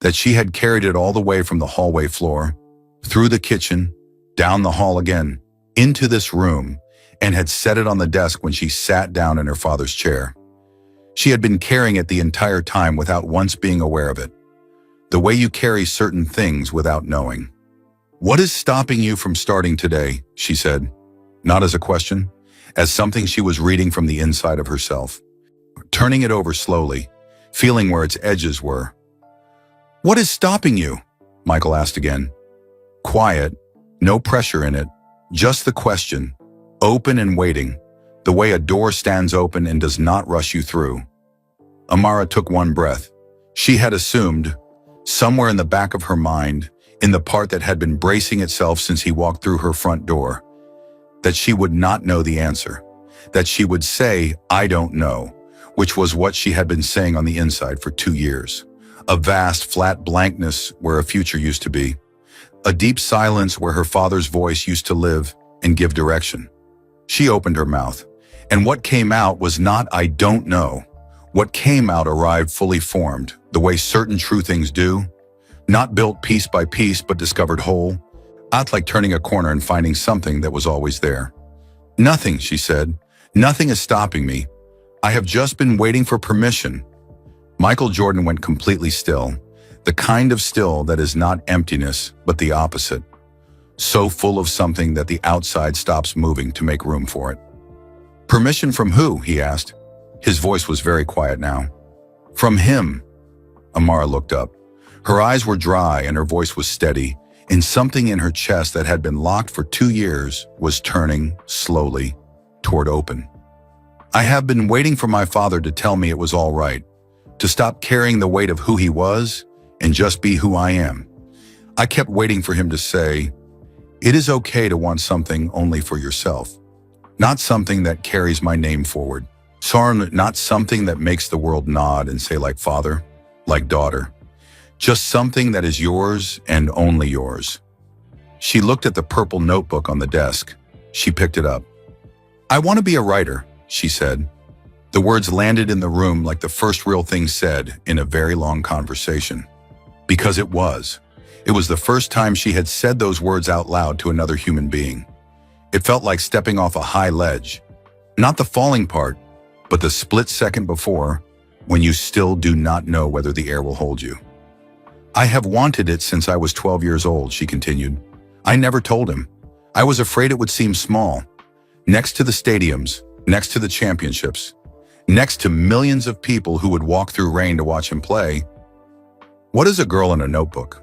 that she had carried it all the way from the hallway floor, through the kitchen, down the hall again, into this room, and had set it on the desk when she sat down in her father's chair. She had been carrying it the entire time without once being aware of it. The way you carry certain things without knowing. "What is stopping you from starting today?" she said, not as a question, as something she was reading from the inside of herself. Turning it over slowly, feeling where its edges were. "What is stopping you?" Michael asked again. Quiet, no pressure in it, just the question, open and waiting, the way a door stands open and does not rush you through. Amara took one breath. She had assumed, somewhere in the back of her mind, in the part that had been bracing itself since he walked through her front door, that she would not know the answer, that she would say, "I don't know," which was what she had been saying on the inside for 2 years. A vast, flat blankness where a future used to be. A deep silence where her father's voice used to live and give direction. She opened her mouth, and what came out was not "I don't know." What came out arrived fully formed, the way certain true things do, not built piece by piece but discovered whole, not like turning a corner and finding something that was always there. "Nothing," she said. "Nothing is stopping me. I have just been waiting for permission." Michael Jordan went completely still, the kind of still that is not emptiness, but the opposite. So full of something that the outside stops moving to make room for it. "Permission from who?" he asked. His voice was very quiet now. "From him." Amara looked up. Her eyes were dry and her voice was steady, and something in her chest that had been locked for 2 years was turning, slowly, toward open. "I have been waiting for my father to tell me it was all right, to stop carrying the weight of who he was and just be who I am. I kept waiting for him to say, 'It is okay to want something only for yourself. Not something that carries my name forward. Sorry, not something that makes the world nod and say like father, like daughter. Just something that is yours and only yours.'" She looked at the purple notebook on the desk. She picked it up. "I want to be a writer," she said. The words landed in the room like the first real thing said in a very long conversation. Because it was. It was the first time she had said those words out loud to another human being. It felt like stepping off a high ledge. Not the falling part, but the split second before, when you still do not know whether the air will hold you. "I have wanted it since I was 12 years old," she continued. "I never told him. I was afraid it would seem small. Next to the stadiums, next to the championships, next to millions of people who would walk through rain to watch him play. What is a girl in a notebook?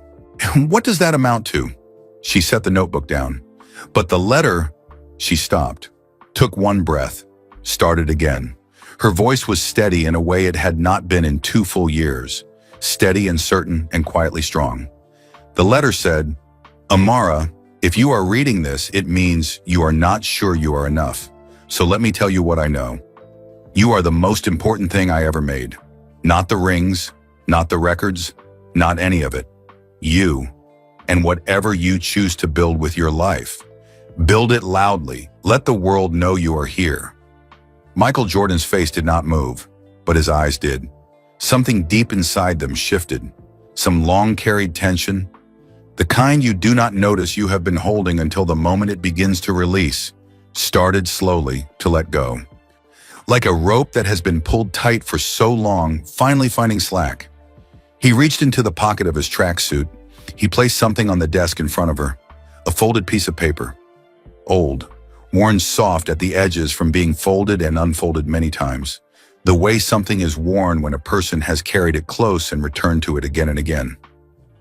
What does that amount to?" She set the notebook down. "But the letter," she stopped, took one breath, started again. Her voice was steady in a way it had not been in 2 full years, steady and certain and quietly strong. The letter said, "Amara, if you are reading this, it means you are not sure you are enough. So let me tell you what I know. You are the most important thing I ever made. Not the rings, not the records, not any of it. You, and whatever you choose to build with your life. Build it loudly. Let the world know you are here." Michael Jordan's face did not move, but his eyes did. Something deep inside them shifted. Some long-carried tension. The kind you do not notice you have been holding until the moment it begins to release, started slowly to let go. Like a rope that has been pulled tight for so long, finally finding slack. He reached into the pocket of his tracksuit. He placed something on the desk in front of her, a folded piece of paper. Old, worn soft at the edges from being folded and unfolded many times. The way something is worn when a person has carried it close and returned to it again and again.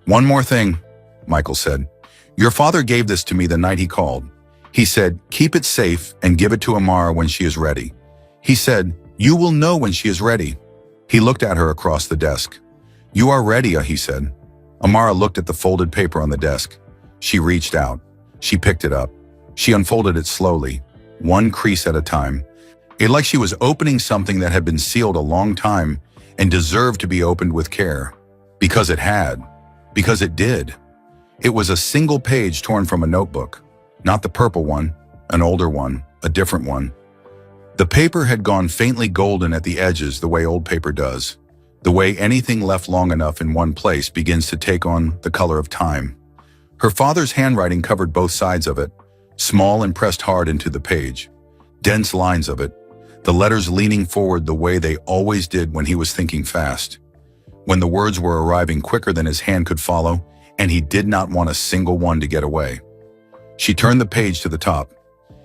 "One more thing," Michael said. "Your father gave this to me the night he called. He said, 'Keep it safe and give it to Amara when she is ready.' He said, 'You will know when she is ready.'" He looked at her across the desk. "You are ready," he said. Amara looked at the folded paper on the desk. She reached out. She picked it up. She unfolded it slowly, one crease at a time. It like she was opening something that had been sealed a long time and deserved to be opened with care. Because it had. Because it did. It was a single page torn from a notebook. Not the purple one, an older one, a different one. The paper had gone faintly golden at the edges the way old paper does. The way anything left long enough in one place begins to take on the color of time. Her father's handwriting covered both sides of it, small and pressed hard into the page. Dense lines of it, the letters leaning forward the way they always did when he was thinking fast. When the words were arriving quicker than his hand could follow, and he did not want a single one to get away. She turned the page to the top.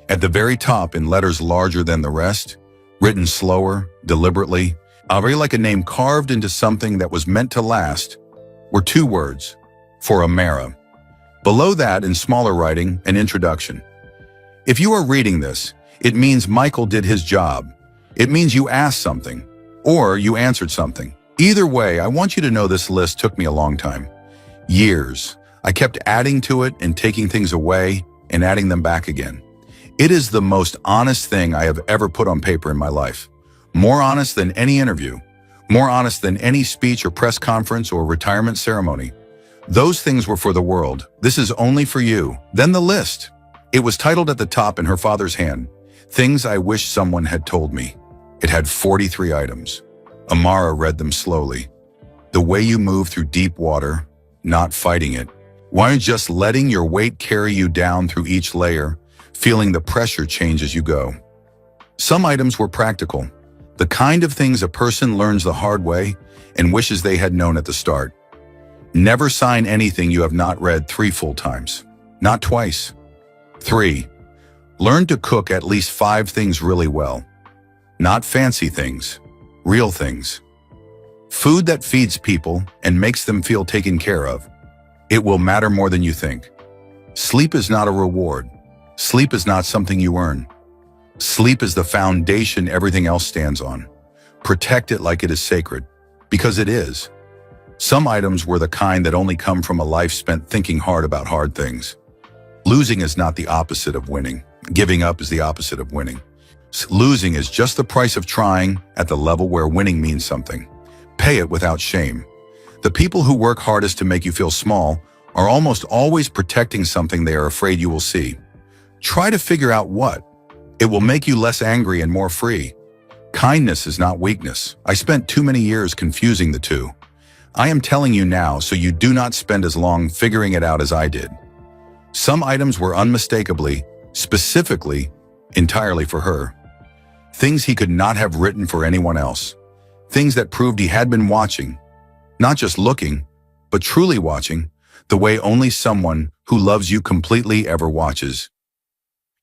At the very top, in letters larger than the rest, written slower, deliberately, very like a name carved into something that was meant to last, were 2 words, "For Amara." Below that, in smaller writing, an introduction. "If you are reading this, it means Michael did his job. It means you asked something, or you answered something. Either way, I want you to know this list took me a long time. Years. I kept adding to it and taking things away and adding them back again. It is the most honest thing I have ever put on paper in my life. More honest than any interview. More honest than any speech or press conference or retirement ceremony. Those things were for the world. This is only for you. Then the list. It was titled at the top in her father's hand, Things I Wish Someone Had Told Me. It had 43 items. Amara read them slowly. The way you move through deep water, not fighting it. Why just letting your weight carry you down through each layer, feeling the pressure change as you go. Some items were practical, the kind of things a person learns the hard way and wishes they had known at the start. Never sign anything you have not read 3 full times, not twice. 3. Learn to cook at least 5 things really well. Not fancy things, real things. Food that feeds people and makes them feel taken care of. It will matter more than you think. Sleep is not a reward. Sleep is not something you earn. Sleep is the foundation everything else stands on. Protect it like it is sacred, because it is. Some items were the kind that only come from a life spent thinking hard about hard things. Losing is not the opposite of winning. Giving up is the opposite of winning. Losing is just the price of trying at the level where winning means something. Pay it without shame. The people who work hardest to make you feel small are almost always protecting something they are afraid you will see. Try to figure out what. It will make you less angry and more free. Kindness is not weakness. I spent too many years confusing the two. I am telling you now so you do not spend as long figuring it out as I did. Some items were unmistakably, specifically, entirely for her. Things he could not have written for anyone else. Things that proved he had been watching. Not just looking, but truly watching, the way only someone who loves you completely ever watches.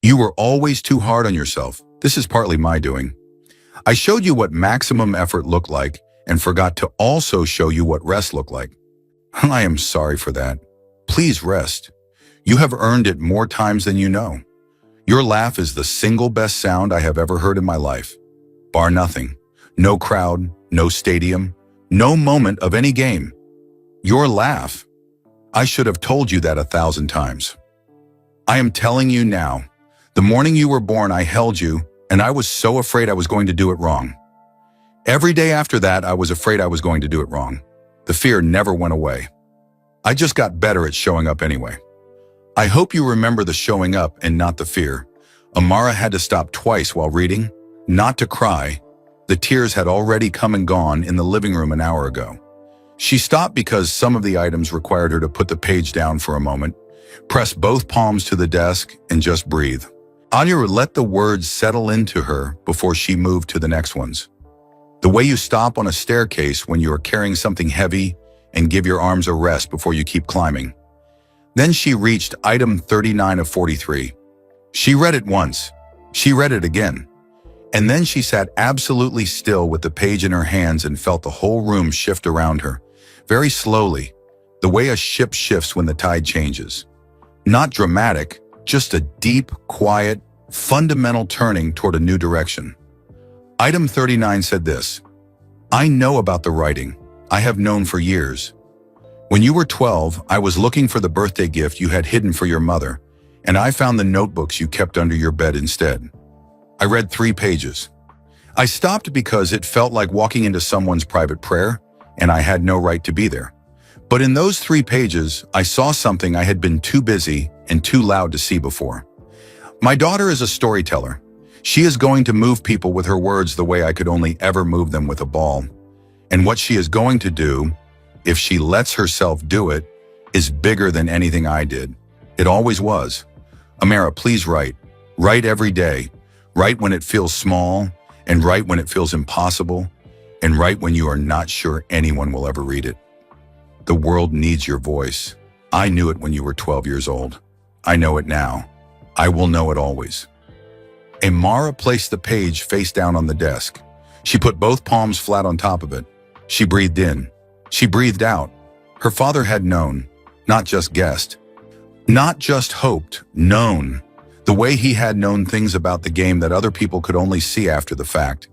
You were always too hard on yourself. This is partly my doing. I showed you what maximum effort looked like and forgot to also show you what rest looked like. I am sorry for that. Please rest. You have earned it more times than you know. Your laugh is the single best sound I have ever heard in my life. Bar nothing. No crowd, no stadium, no moment of any game. Your laugh. I should have told you that 1,000 times. I am telling you now. The morning you were born, I held you, and I was so afraid I was going to do it wrong. Every day after that, I was afraid I was going to do it wrong. The fear never went away. I just got better at showing up anyway. I hope you remember the showing up and not the fear. Amara had to stop twice while reading, not to cry. The tears had already come and gone in the living room an hour ago. She stopped because some of the items required her to put the page down for a moment, press both palms to the desk, and just breathe. Anya let the words settle into her before she moved to the next ones. The way you stop on a staircase when you are carrying something heavy and give your arms a rest before you keep climbing. Then she reached item 39 of 43. She read it once. She read it again. And then she sat absolutely still with the page in her hands and felt the whole room shift around her, very slowly, the way a ship shifts when the tide changes. Not dramatic, just a deep, quiet, fundamental turning toward a new direction. Item 39 said this: I know about the writing. I have known for years. When you were 12, I was looking for the birthday gift you had hidden for your mother, and I found the notebooks you kept under your bed instead. I read 3 pages. I stopped because it felt like walking into someone's private prayer, and I had no right to be there. But in those 3 pages, I saw something I had been too busy and too loud to see before. My daughter is a storyteller. She is going to move people with her words the way I could only ever move them with a ball. And what she is going to do, if she lets herself do it, is bigger than anything I did. It always was. Amara, please write. Write every day. Write when it feels small, and write when it feels impossible, and write when you are not sure anyone will ever read it. The world needs your voice. I knew it when you were 12 years old. I know it now. I will know it always. Amara placed the page face down on the desk. She put both palms flat on top of it. She breathed in. She breathed out. Her father had known, not just guessed, not just hoped, known, the way he had known things about the game that other people could only see after the fact.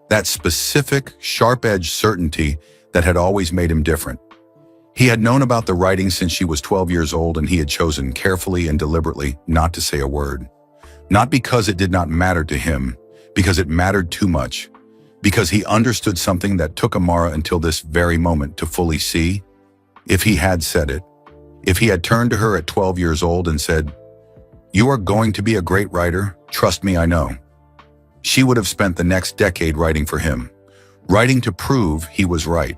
That specific, sharp-edged certainty that had always made him different. He had known about the writing since she was 12 years old, and he had chosen carefully and deliberately not to say a word. Not because it did not matter to him, because it mattered too much, because he understood something that took Amara until this very moment to fully see. If he had said it, if he had turned to her at 12 years old and said, "You are going to be a great writer, trust me, I know," she would have spent the next decade writing for him, writing to prove he was right,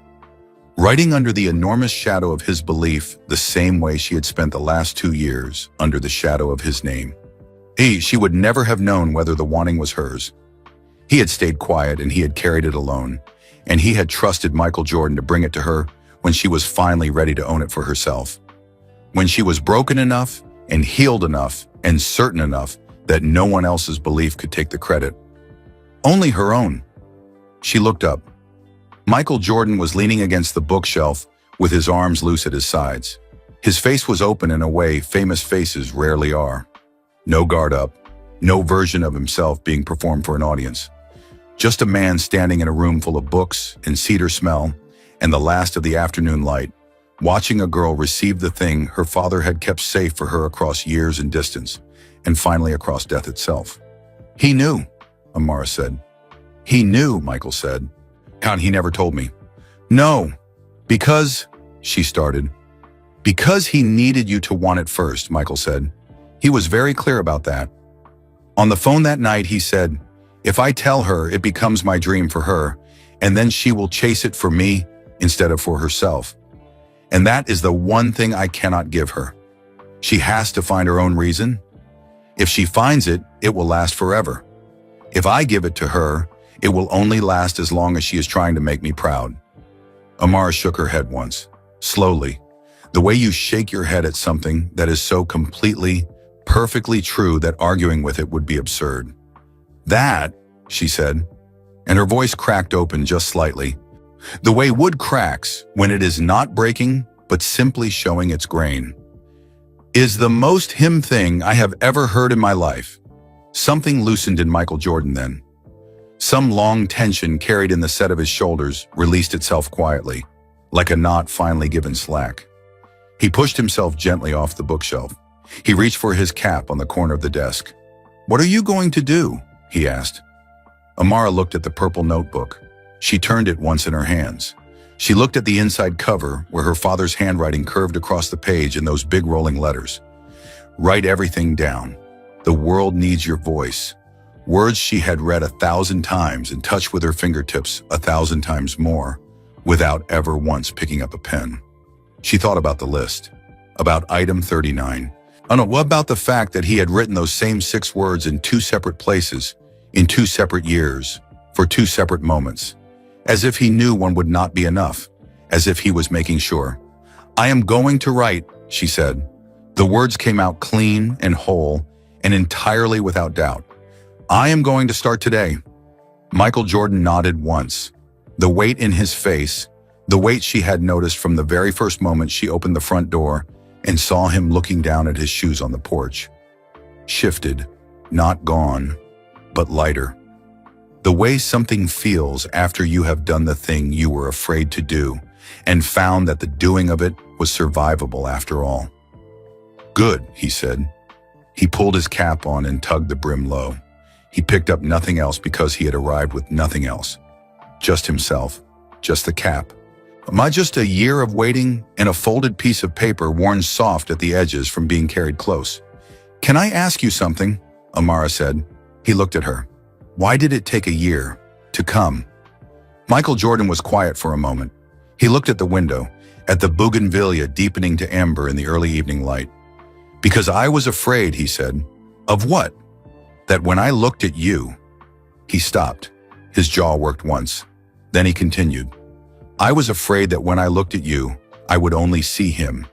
writing under the enormous shadow of his belief the same way she had spent the last 2 years under the shadow of his name. She would never have known whether the wanting was hers. He had stayed quiet and he had carried it alone, and he had trusted Michael Jordan to bring it to her when she was finally ready to own it for herself. When she was broken enough and healed enough and certain enough that no one else's belief could take the credit. Only her own. She looked up. Michael Jordan was leaning against the bookshelf with his arms loose at his sides. His face was open in a way famous faces rarely are. No guard up, no version of himself being performed for an audience. Just a man standing in a room full of books and cedar smell and the last of the afternoon light, watching a girl receive the thing her father had kept safe for her across years and distance, and finally across death itself. "He knew," Amara said. "He knew," Michael said. "And he never told me." "No, because," she started. "Because he needed you to want it first," Michael said. He was very clear about that. On the phone that night, he said, "If I tell her, it becomes my dream for her, and then she will chase it for me instead of for herself. And that is the one thing I cannot give her. She has to find her own reason. If she finds it, it will last forever. If I give it to her, it will only last as long as she is trying to make me proud." Amara shook her head once, slowly, the way you shake your head at something that is so completely, perfectly true that arguing with it would be absurd. "That," she said, and her voice cracked open just slightly, the way wood cracks when it is not breaking but simply showing its grain, "is the most him thing I have ever heard in my life." Something loosened in Michael Jordan then. Some long tension carried in the set of his shoulders released itself quietly, like a knot finally given slack. He pushed himself gently off the bookshelf. He reached for his cap on the corner of the desk. "What are you going to do?" he asked. Amara looked at the purple notebook. She turned it once in her hands. She looked at the inside cover where her father's handwriting curved across the page in those big rolling letters. "Write everything down. The world needs your voice." Words she had read 1,000 times and touched with her fingertips 1,000 times more, without ever once picking up a pen. She thought about the list, about item 39. What about the fact that he had written those same 6 words in 2 separate places, in 2 separate years, for 2 separate moments, as if he knew one would not be enough, as if he was making sure. "I am going to write," she said. The words came out clean and whole and entirely without doubt. "I am going to start today." Michael Jordan nodded once. The weight in his face, the weight she had noticed from the very first moment she opened the front door and saw him looking down at his shoes on the porch, shifted, not gone, but lighter. The way something feels after you have done the thing you were afraid to do and found that the doing of it was survivable after all. "Good," he said. He pulled his cap on and tugged the brim low. He picked up nothing else because he had arrived with nothing else. Just himself, just the cap. Am I just a year of waiting and a folded piece of paper worn soft at the edges from being carried close? "Can I ask you something?" Amara said. He looked at her. "Why did it take a year to come?" Michael Jordan was quiet for a moment. He looked at the window, at the bougainvillea deepening to amber in the early evening light. "Because I was afraid," he said. "Of what?" "That when I looked at you..." He stopped. His jaw worked once. Then he continued. "I was afraid that when I looked at you, I would only see him,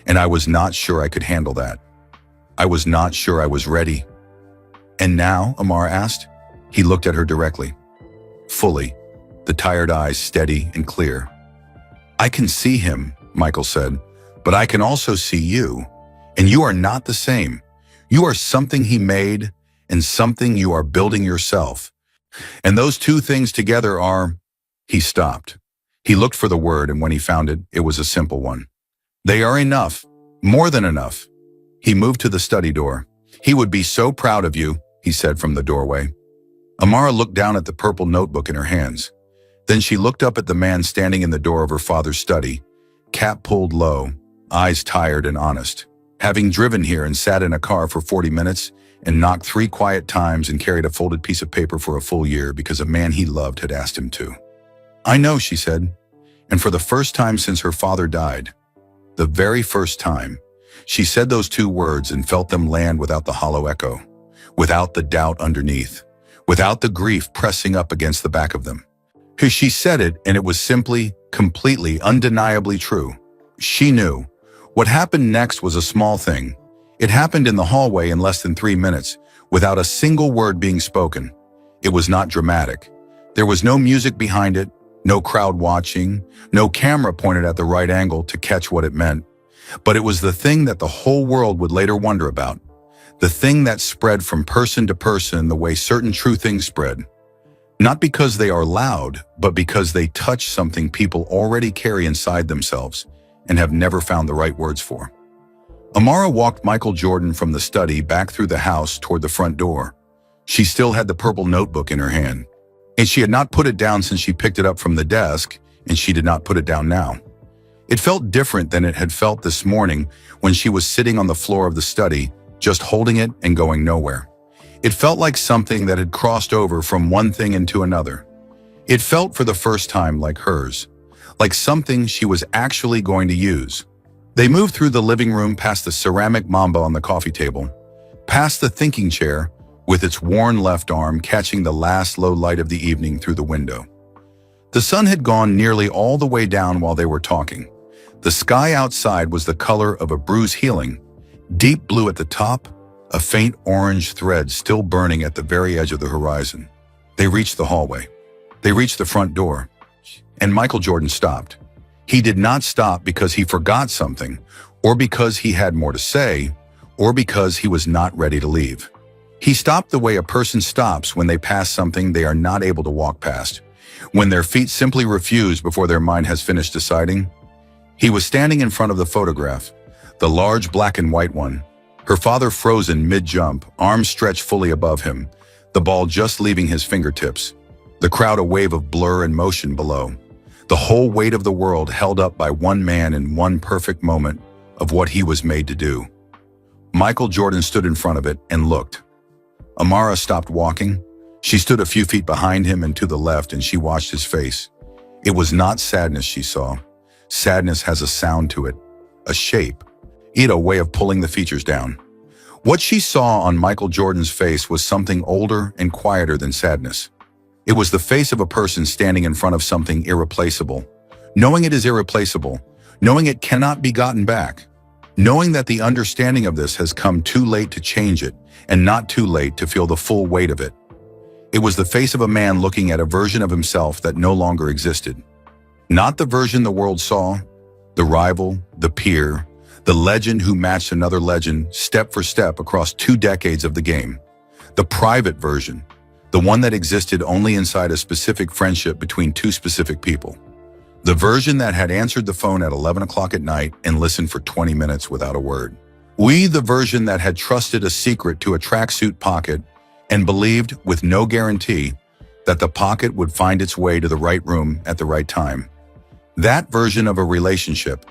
and I was not sure I could handle that. I was not sure I was ready." "And now?" Amara asked. He looked at her directly. Fully, the tired eyes steady and clear. "I can see him," Michael said, "but I can also see you, and you are not the same. You are something he made and something you are building yourself. And those 2 things together are..." He stopped. He looked for the word, and when he found it, it was a simple one. They are enough, more than enough. He moved to the study door. He would be so proud of you, he said from the doorway. Amara looked down at the purple notebook in her hands. Then she looked up at the man standing in the door of her father's study, cap pulled low, eyes tired and honest. Having driven here and sat in a car for 40 minutes and knocked 3 quiet times and carried a folded piece of paper for a full year because a man he loved had asked him to. I know, she said, and for the first time since her father died, the very first time, she said those 2 words and felt them land without the hollow echo, without the doubt underneath, without the grief pressing up against the back of them. She said it, and it was simply, completely, undeniably true. She knew. What happened next was a small thing. It happened in the hallway in less than 3 minutes, without a single word being spoken. It was not dramatic. There was no music behind it, no crowd watching, no camera pointed at the right angle to catch what it meant. But it was the thing that the whole world would later wonder about. The thing that spread from person to person the way certain true things spread. Not because they are loud, but because they touch something people already carry inside themselves and have never found the right words for. Amara walked Michael Jordan from the study back through the house toward the front door. She still had the purple notebook in her hand, and she had not put it down since she picked it up from the desk, and she did not put it down now. It felt different than it had felt this morning when she was sitting on the floor of the study, just holding it and going nowhere. It felt like something that had crossed over from one thing into another. It felt for the first time like hers, like something she was actually going to use. They moved through the living room past the ceramic mamba on the coffee table, past the thinking chair with its worn left arm catching the last low light of the evening through the window. The sun had gone nearly all the way down while they were talking. The sky outside was the color of a bruise healing, deep blue at the top, a faint orange thread still burning at the very edge of the horizon. They reached the hallway. They reached the front door, and Michael Jordan stopped. He did not stop because he forgot something, or because he had more to say, or because he was not ready to leave. He stopped the way a person stops when they pass something they are not able to walk past, when their feet simply refuse before their mind has finished deciding. He was standing in front of the photograph, the large black and white one, her father frozen mid-jump, arms stretched fully above him, the ball just leaving his fingertips, the crowd a wave of blur and motion below, the whole weight of the world held up by one man in one perfect moment of what he was made to do. Michael Jordan stood in front of it and looked. Amara stopped walking. She stood a few feet behind him and to the left, and she watched his face. It was not sadness she saw. Sadness has a sound to it, a shape, a way of pulling the features down. What she saw on Michael Jordan's face was something older and quieter than sadness. It was the face of a person standing in front of something irreplaceable, knowing it is irreplaceable, knowing it cannot be gotten back, knowing that the understanding of this has come too late to change it and not too late to feel the full weight of it. It was the face of a man looking at a version of himself that no longer existed. Not the version the world saw, the rival, the peer, the legend who matched another legend step for step across 2 decades of the game. The private version, the one that existed only inside a specific friendship between 2 specific people. The version that had answered the phone at 11 o'clock at night and listened for 20 minutes without a word. The version that had trusted a secret to a tracksuit pocket and believed, with no guarantee, that the pocket would find its way to the right room at the right time. That version of a relationship,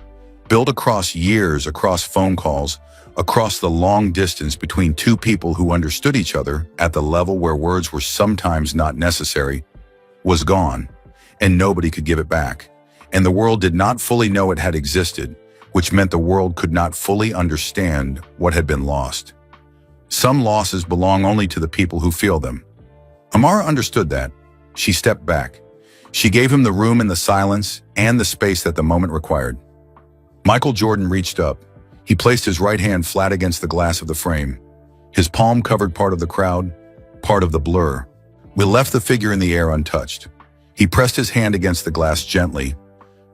built across years, across phone calls, across the long distance between 2 people who understood each other at the level where words were sometimes not necessary, was gone, and nobody could give it back. And the world did not fully know it had existed, which meant the world could not fully understand what had been lost. Some losses belong only to the people who feel them. Amara understood that. She stepped back. She gave him the room and the silence and the space that the moment required. Michael Jordan reached up. He placed his right hand flat against the glass of the frame. His palm covered part of the crowd, part of the blur. We left the figure in the air untouched. He pressed his hand against the glass gently,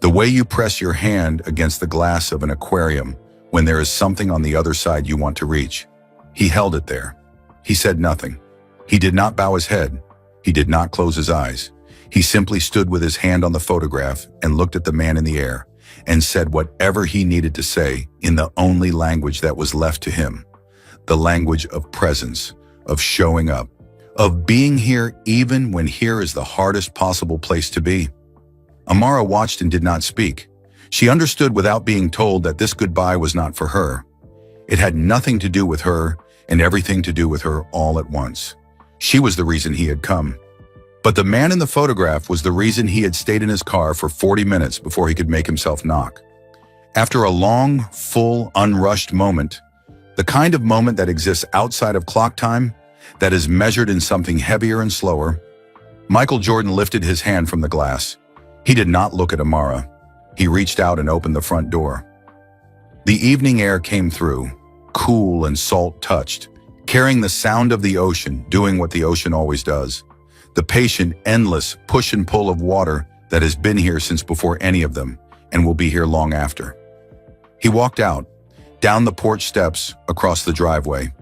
the way you press your hand against the glass of an aquarium when there is something on the other side you want to reach. He held it there. He said nothing. He did not bow his head. He did not close his eyes. He simply stood with his hand on the photograph and looked at the man in the air, and said whatever he needed to say in the only language that was left to him, the language of presence, of showing up, of being here even when here is the hardest possible place to be. Amara watched and did not speak. She understood without being told that this goodbye was not for her. It had nothing to do with her and everything to do with her all at once. She was the reason he had come. But the man in the photograph was the reason he had stayed in his car for 40 minutes before he could make himself knock. After a long, full, unrushed moment, the kind of moment that exists outside of clock time, that is measured in something heavier and slower, Michael Jordan lifted his hand from the glass. He did not look at Amara. He reached out and opened the front door. The evening air came through, cool and salt-touched, carrying the sound of the ocean, doing what the ocean always does. The patient, endless push and pull of water that has been here since before any of them and will be here long after. He walked out, down the porch steps, across the driveway,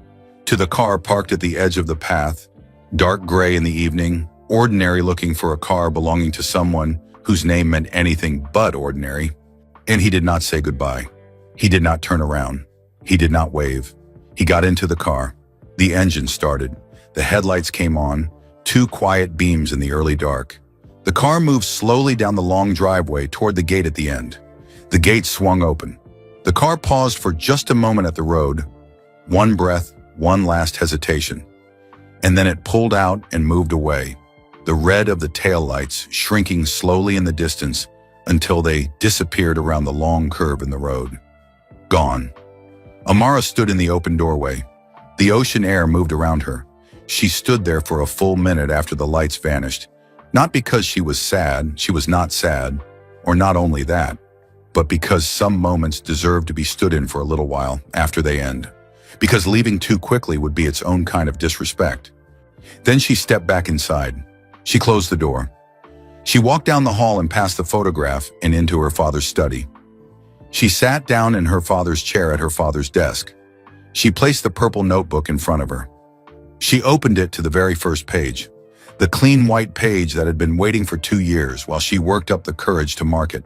to the car parked at the edge of the path, dark gray in the evening, ordinary looking for a car belonging to someone whose name meant anything but ordinary. And he did not say goodbye. He did not turn around. He did not wave. He got into the car. The engine started. The headlights came on, two quiet beams in the early dark. The car moved slowly down the long driveway toward the gate at the end. The gate swung open. The car paused for just a moment at the road. One breath, one last hesitation. And then it pulled out and moved away, the red of the taillights shrinking slowly in the distance until they disappeared around the long curve in the road. Gone. Amara stood in the open doorway. The ocean air moved around her. She stood there for a full minute after the lights vanished, not because she was sad, she was not sad, or not only that, but because some moments deserve to be stood in for a little while after they end, because leaving too quickly would be its own kind of disrespect. Then she stepped back inside. She closed the door. She walked down the hall and past the photograph and into her father's study. She sat down in her father's chair at her father's desk. She placed the purple notebook in front of her. She opened it to the very first page, the clean white page that had been waiting for 2 years while she worked up the courage to mark it.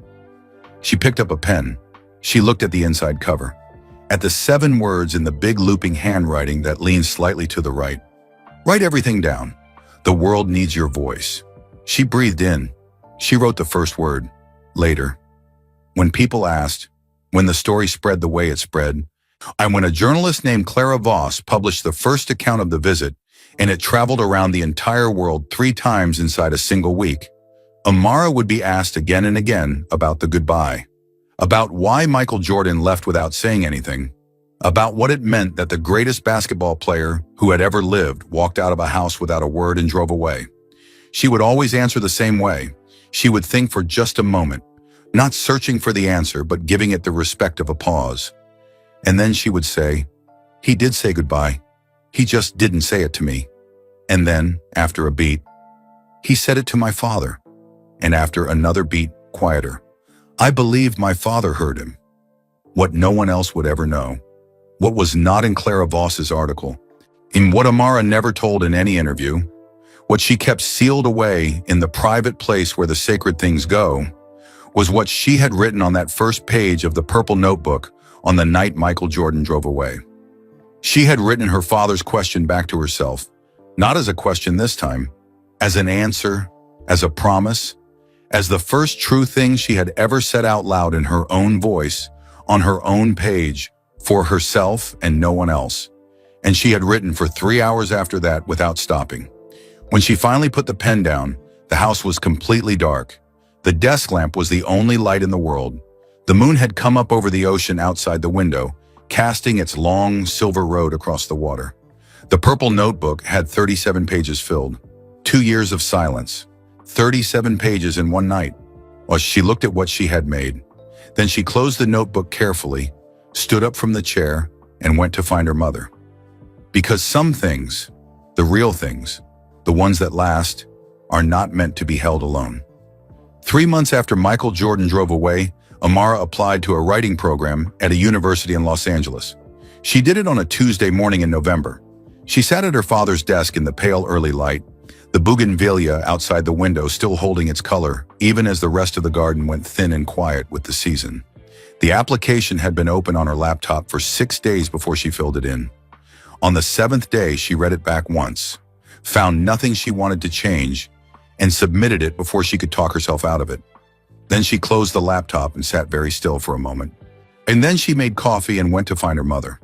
She picked up a pen. She looked at the inside cover, at the 7 words in the big looping handwriting that leaned slightly to the right. Write everything down. The world needs your voice. She breathed in. She wrote the first word, later. When people asked, when the story spread the way it spread, and when a journalist named Clara Voss published the first account of the visit, and it traveled around the entire world 3 times inside a single week, Amara would be asked again and again about the goodbye, about why Michael Jordan left without saying anything, about what it meant that the greatest basketball player who had ever lived walked out of a house without a word and drove away. She would always answer the same way. She would think for just a moment, not searching for the answer, but giving it the respect of a pause. And then she would say, "He did say goodbye. He just didn't say it to me." And then, after a beat, "He said it to my father." And after another beat, quieter, "I believe my father heard him." What no one else would ever know. What was not in Clara Voss's article, in what Amara never told in any interview, what she kept sealed away in the private place where the sacred things go, was what she had written on that first page of the purple notebook on the night Michael Jordan drove away. She had written her father's question back to herself, not as a question this time, as an answer, as a promise, as the first true thing she had ever said out loud in her own voice, on her own page, for herself and no one else. And she had written for 3 hours after that without stopping. When she finally put the pen down, the house was completely dark. The desk lamp was the only light in the world. The moon had come up over the ocean outside the window, casting its long silver road across the water. The purple notebook had 37 pages filled. 2 years of silence. 37 pages in one night. While she looked at what she had made. Then she closed the notebook carefully, stood up from the chair, and went to find her mother. Because some things, the real things, the ones that last, are not meant to be held alone. 3 months after Michael Jordan drove away, Amara applied to a writing program at a university in Los Angeles. She did it on a Tuesday morning in November. She sat at her father's desk in the pale early light, The bougainvillea outside the window still holding its color, even as the rest of the garden went thin and quiet with the season. The application had been open on her laptop for 6 days before she filled it in. On the 7th day, she read it back once, found nothing she wanted to change, and submitted it before she could talk herself out of it. Then she closed the laptop and sat very still for a moment. And then she made coffee and went to find her mother.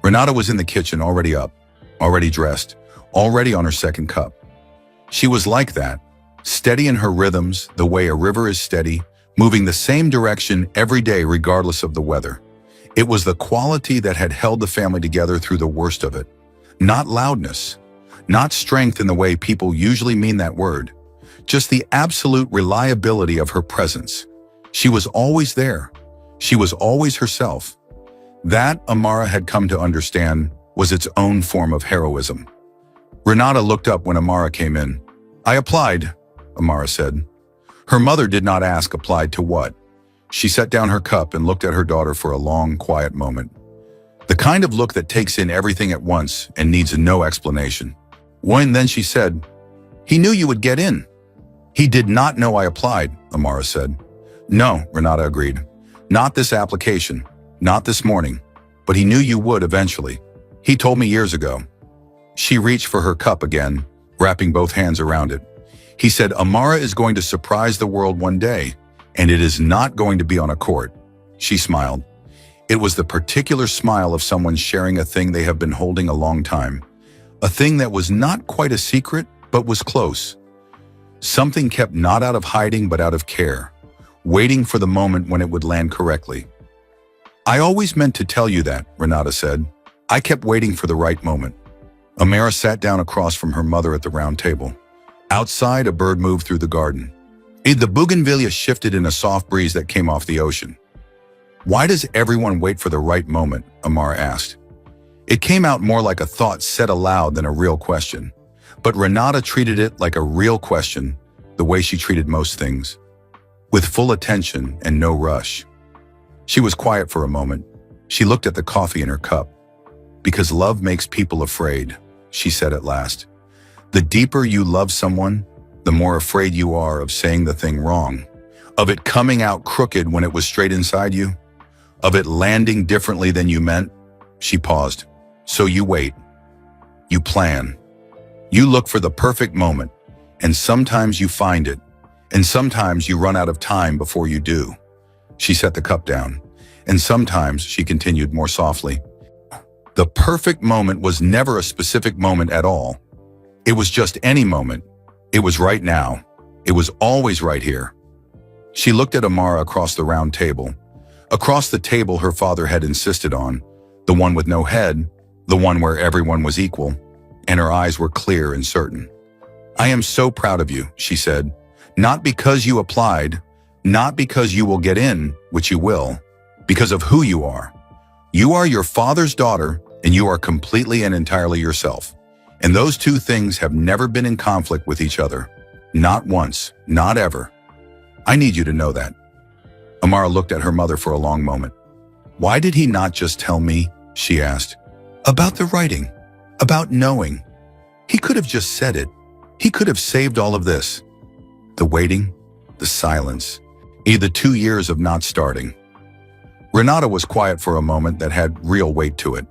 Renata was in the kitchen, already up, already dressed, already on her second cup. She was like that, steady in her rhythms, the way a river is steady, moving the same direction every day regardless of the weather. It was the quality that had held the family together through the worst of it. Not loudness, not strength in the way people usually mean that word, just the absolute reliability of her presence. She was always there. She was always herself. That, Amara had come to understand, was its own form of heroism. Renata looked up when Amara came in. "I applied," Amara said. Her mother did not ask applied to what. She set down her cup and looked at her daughter for a long, quiet moment. The kind of look that takes in everything at once and needs no explanation. Then she said, "He knew you would get in." "He did not know I applied," Amara said. "No," Renata agreed. "Not this application, not this morning, but he knew you would eventually. He told me years ago." She reached for her cup again, wrapping both hands around it. "He said Amara is going to surprise the world one day, and it is not going to be on a court." She smiled. It was the particular smile of someone sharing a thing they have been holding a long time. A thing that was not quite a secret, but was close. Something kept not out of hiding, but out of care, waiting for the moment when it would land correctly. "I always meant to tell you that," Renata said. "I kept waiting for the right moment." Amara sat down across from her mother at the round table. Outside, a bird moved through the garden. The bougainvillea shifted in a soft breeze that came off the ocean. "Why does everyone wait for the right moment?" Amara asked. It came out more like a thought said aloud than a real question. But Renata treated it like a real question, the way she treated most things. With full attention and no rush. She was quiet for a moment. She looked at the coffee in her cup. "Because love makes people afraid," she said at last. "The deeper you love someone, the more afraid you are of saying the thing wrong, of it coming out crooked when it was straight inside you, of it landing differently than you meant." She paused. "So you wait. You plan. You look for the perfect moment, and sometimes you find it, and sometimes you run out of time before you do." She set the cup down. "And sometimes," she continued more softly, "the perfect moment was never a specific moment at all. It was just any moment. It was right now. It was always right here." She looked at Amara across the round table. Across the table her father had insisted on, the one with no head, the one where everyone was equal, and her eyes were clear and certain. "I am so proud of you," she said. "Not because you applied, not because you will get in, which you will, because of who you are. You are your father's daughter, and you are completely and entirely yourself. And those two things have never been in conflict with each other. Not once, not ever. I need you to know that." Amara looked at her mother for a long moment. "Why did he not just tell me?" she asked. "About the writing, about knowing. He could have just said it. He could have saved all of this. The waiting, the silence, the 2 years of not starting." Renata was quiet for a moment that had real weight to it.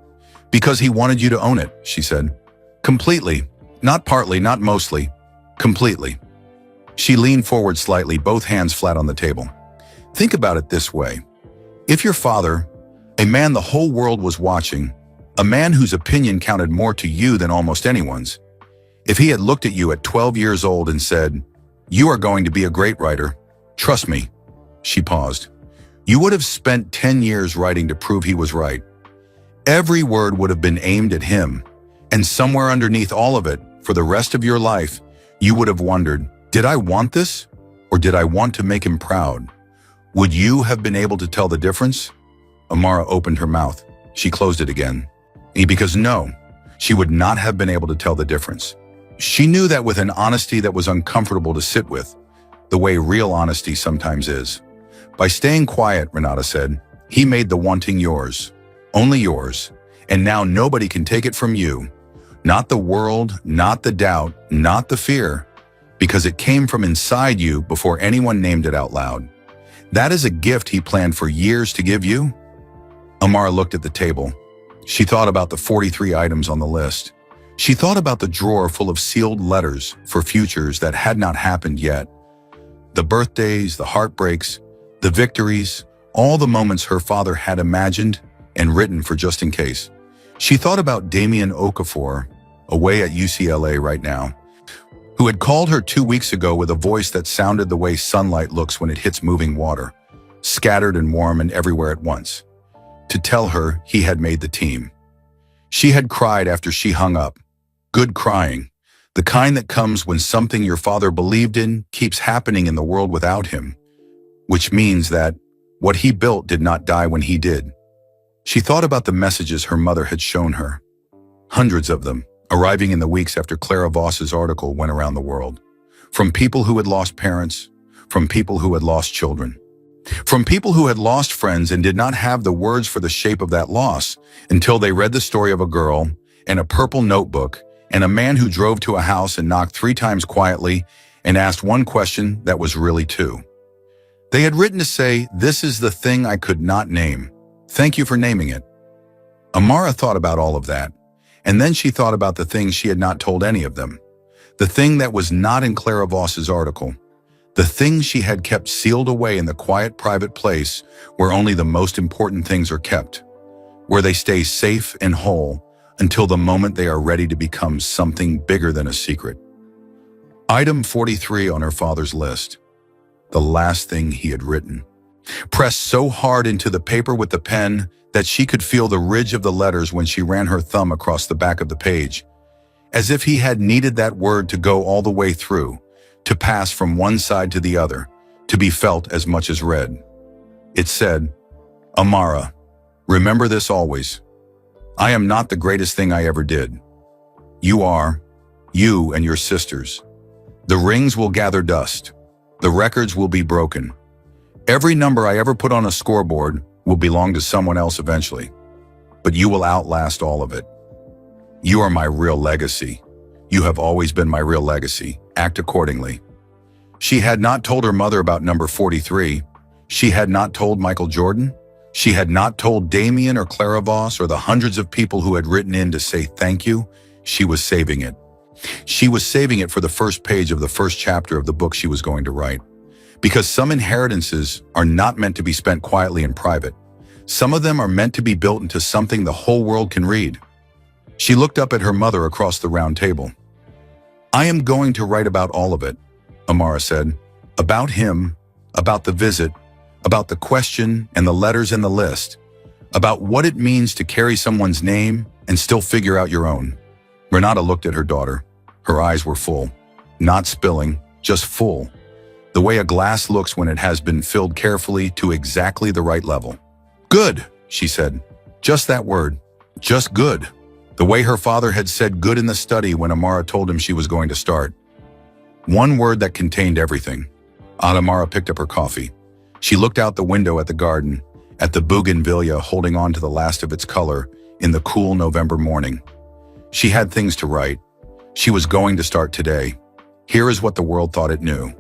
"Because he wanted you to own it," she said. "Completely. Not partly, not mostly. Completely." She leaned forward slightly, both hands flat on the table. "Think about it this way. If your father, a man the whole world was watching, a man whose opinion counted more to you than almost anyone's, if he had looked at you at 12 years old and said, 'You are going to be a great writer, trust me,'" she paused, "you would have spent 10 years writing to prove he was right. Every word would have been aimed at him, and somewhere underneath all of it, for the rest of your life, you would have wondered, did I want this, or did I want to make him proud? Would you have been able to tell the difference?" Amara opened her mouth. She closed it again. Because no, she would not have been able to tell the difference. She knew that with an honesty that was uncomfortable to sit with, the way real honesty sometimes is. "By staying quiet," Renata said, "he made the wanting yours, only yours, and now nobody can take it from you. Not the world, not the doubt, not the fear, because it came from inside you before anyone named it out loud. That is a gift he planned for years to give you. Amara looked at the table. She thought about the 43 items on the list. She thought about the drawer full of sealed letters for futures that had not happened yet. The birthdays, the heartbreaks, the victories, all the moments her father had imagined and written for just in case. She thought about Damien Okafor, away at UCLA right now, who had called her 2 weeks ago with a voice that sounded the way sunlight looks when it hits moving water, scattered and warm and everywhere at once, to tell her he had made the team. She had cried after she hung up. Good crying, the kind that comes when something your father believed in keeps happening in the world without him, which means that what he built did not die when he did. She thought about the messages her mother had shown her, hundreds of them, arriving in the weeks after Clara Voss's article went around the world, from people who had lost parents, from people who had lost children, from people who had lost friends and did not have the words for the shape of that loss until they read the story of a girl and a purple notebook and a man who drove to a house and knocked 3 times quietly and asked one question that was really 2. They had written to say, "This is the thing I could not name. Thank you for naming it." Amara thought about all of that, and then she thought about the things she had not told any of them, the thing that was not in Clara Voss's article, the things she had kept sealed away in the quiet private place where only the most important things are kept, where they stay safe and whole until the moment they are ready to become something bigger than a secret. Item 43 on her father's list, the last thing he had written, pressed so hard into the paper with the pen that she could feel the ridge of the letters when she ran her thumb across the back of the page, as if he had needed that word to go all the way through, to pass from one side to the other, to be felt as much as read. It said, "Amara, remember this always. I am not the greatest thing I ever did. You are, you and your sisters. The rings will gather dust. The records will be broken. Every number I ever put on a scoreboard will belong to someone else eventually. But you will outlast all of it. You are my real legacy. You have always been my real legacy. Act accordingly." She had not told her mother about number 43. She had not told Michael Jordan. She had not told Damien or Clara Voss or the hundreds of people who had written in to say thank you. She was saving it. She was saving it for the first page of the first chapter of the book she was going to write. Because some inheritances are not meant to be spent quietly in private. Some of them are meant to be built into something the whole world can read. She looked up at her mother across the round table. "I am going to write about all of it," Amara said. "About him, about the visit, about the question and the letters in the list, about what it means to carry someone's name and still figure out your own." Renata looked at her daughter. Her eyes were full, not spilling, just full. The way a glass looks when it has been filled carefully to exactly the right level. "Good," she said. Just that word. Just good. The way her father had said good in the study when Amara told him she was going to start. One word that contained everything. Amara picked up her coffee. She looked out the window at the garden, at the bougainvillea holding on to the last of its color in the cool November morning. She had things to write. She was going to start today. Here is what the world thought it knew.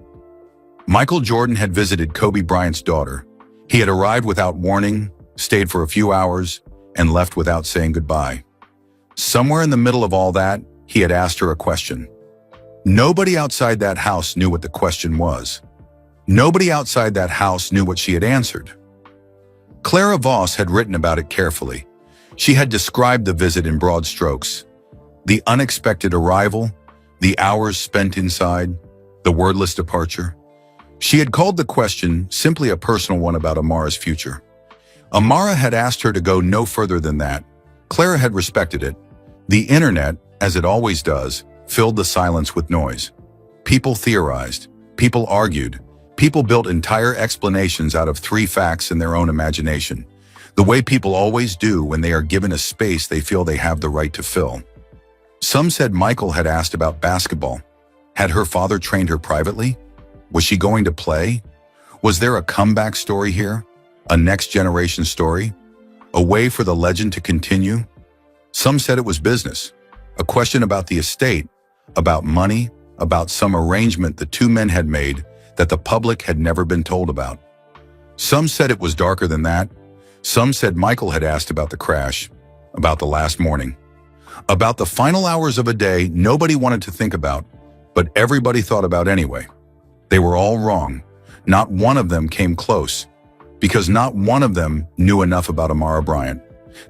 Michael Jordan had visited Kobe Bryant's daughter. He had arrived without warning, stayed for a few hours, and left without saying goodbye. Somewhere in the middle of all that, he had asked her a question. Nobody outside that house knew what the question was. Nobody outside that house knew what she had answered. Clara Voss had written about it carefully. She had described the visit in broad strokes. The unexpected arrival, the hours spent inside, the wordless departure. She had called the question simply a personal one about Amara's future. Amara had asked her to go no further than that. Clara had respected it. The internet, as it always does, filled the silence with noise. People theorized. People argued. People built entire explanations out of 3 facts in their own imagination, the way people always do when they are given a space they feel they have the right to fill. Some said Michael had asked about basketball. Had her father trained her privately? Was she going to play? Was there a comeback story here? A next generation story? A way for the legend to continue? Some said it was business. A question about the estate, about money, about some arrangement the two men had made that the public had never been told about. Some said it was darker than that. Some said Michael had asked about the crash, about the last morning, about the final hours of a day nobody wanted to think about, but everybody thought about anyway. They were all wrong. Not one of them came close, because not one of them knew enough about Amara Bryant.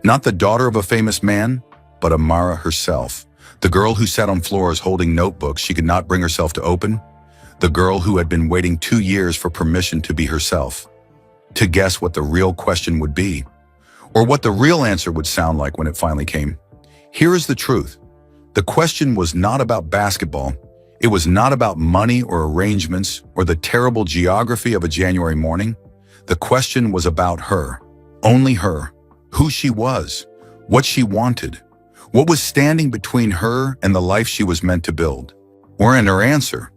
Not the daughter of a famous man, but Amara herself. The girl who sat on floors holding notebooks she could not bring herself to open. The girl who had been waiting 2 years for permission to be herself. To guess what the real question would be, or what the real answer would sound like when it finally came. Here is the truth. The question was not about basketball. It was not about money or arrangements or the terrible geography of a January morning. The question was about her, only her, who she was, what she wanted, what was standing between her and the life she was meant to build. Or in her answer,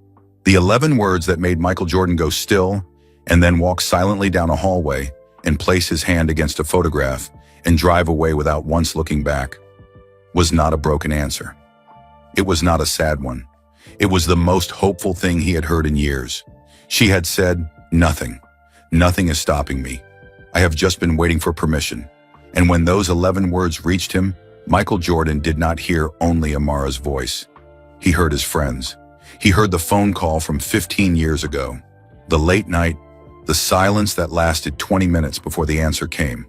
the 11 words that made Michael Jordan go still and then walk silently down a hallway and place his hand against a photograph and drive away without once looking back, was not a broken answer. It was not a sad one. It was the most hopeful thing he had heard in years. She had said, "Nothing. Nothing is stopping me. I have just been waiting for permission." And when those 11 words reached him, Michael Jordan did not hear only Amara's voice. He heard his friends. He heard the phone call from 15 years ago, the late night, the silence that lasted 20 minutes before the answer came.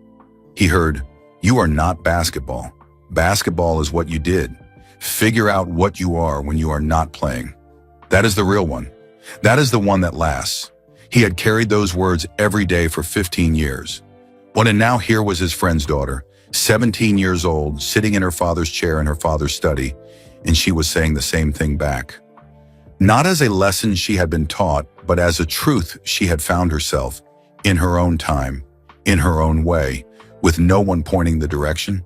He heard, "You are not basketball. Basketball is what you did. Figure out what you are when you are not playing. That is the real one. That is the one that lasts." He had carried those words every day for 15 years. And now here was his friend's daughter, 17 years old, sitting in her father's chair in her father's study, and she was saying the same thing back. Not as a lesson she had been taught, but as a truth she had found herself, in her own time, in her own way, with no one pointing the direction.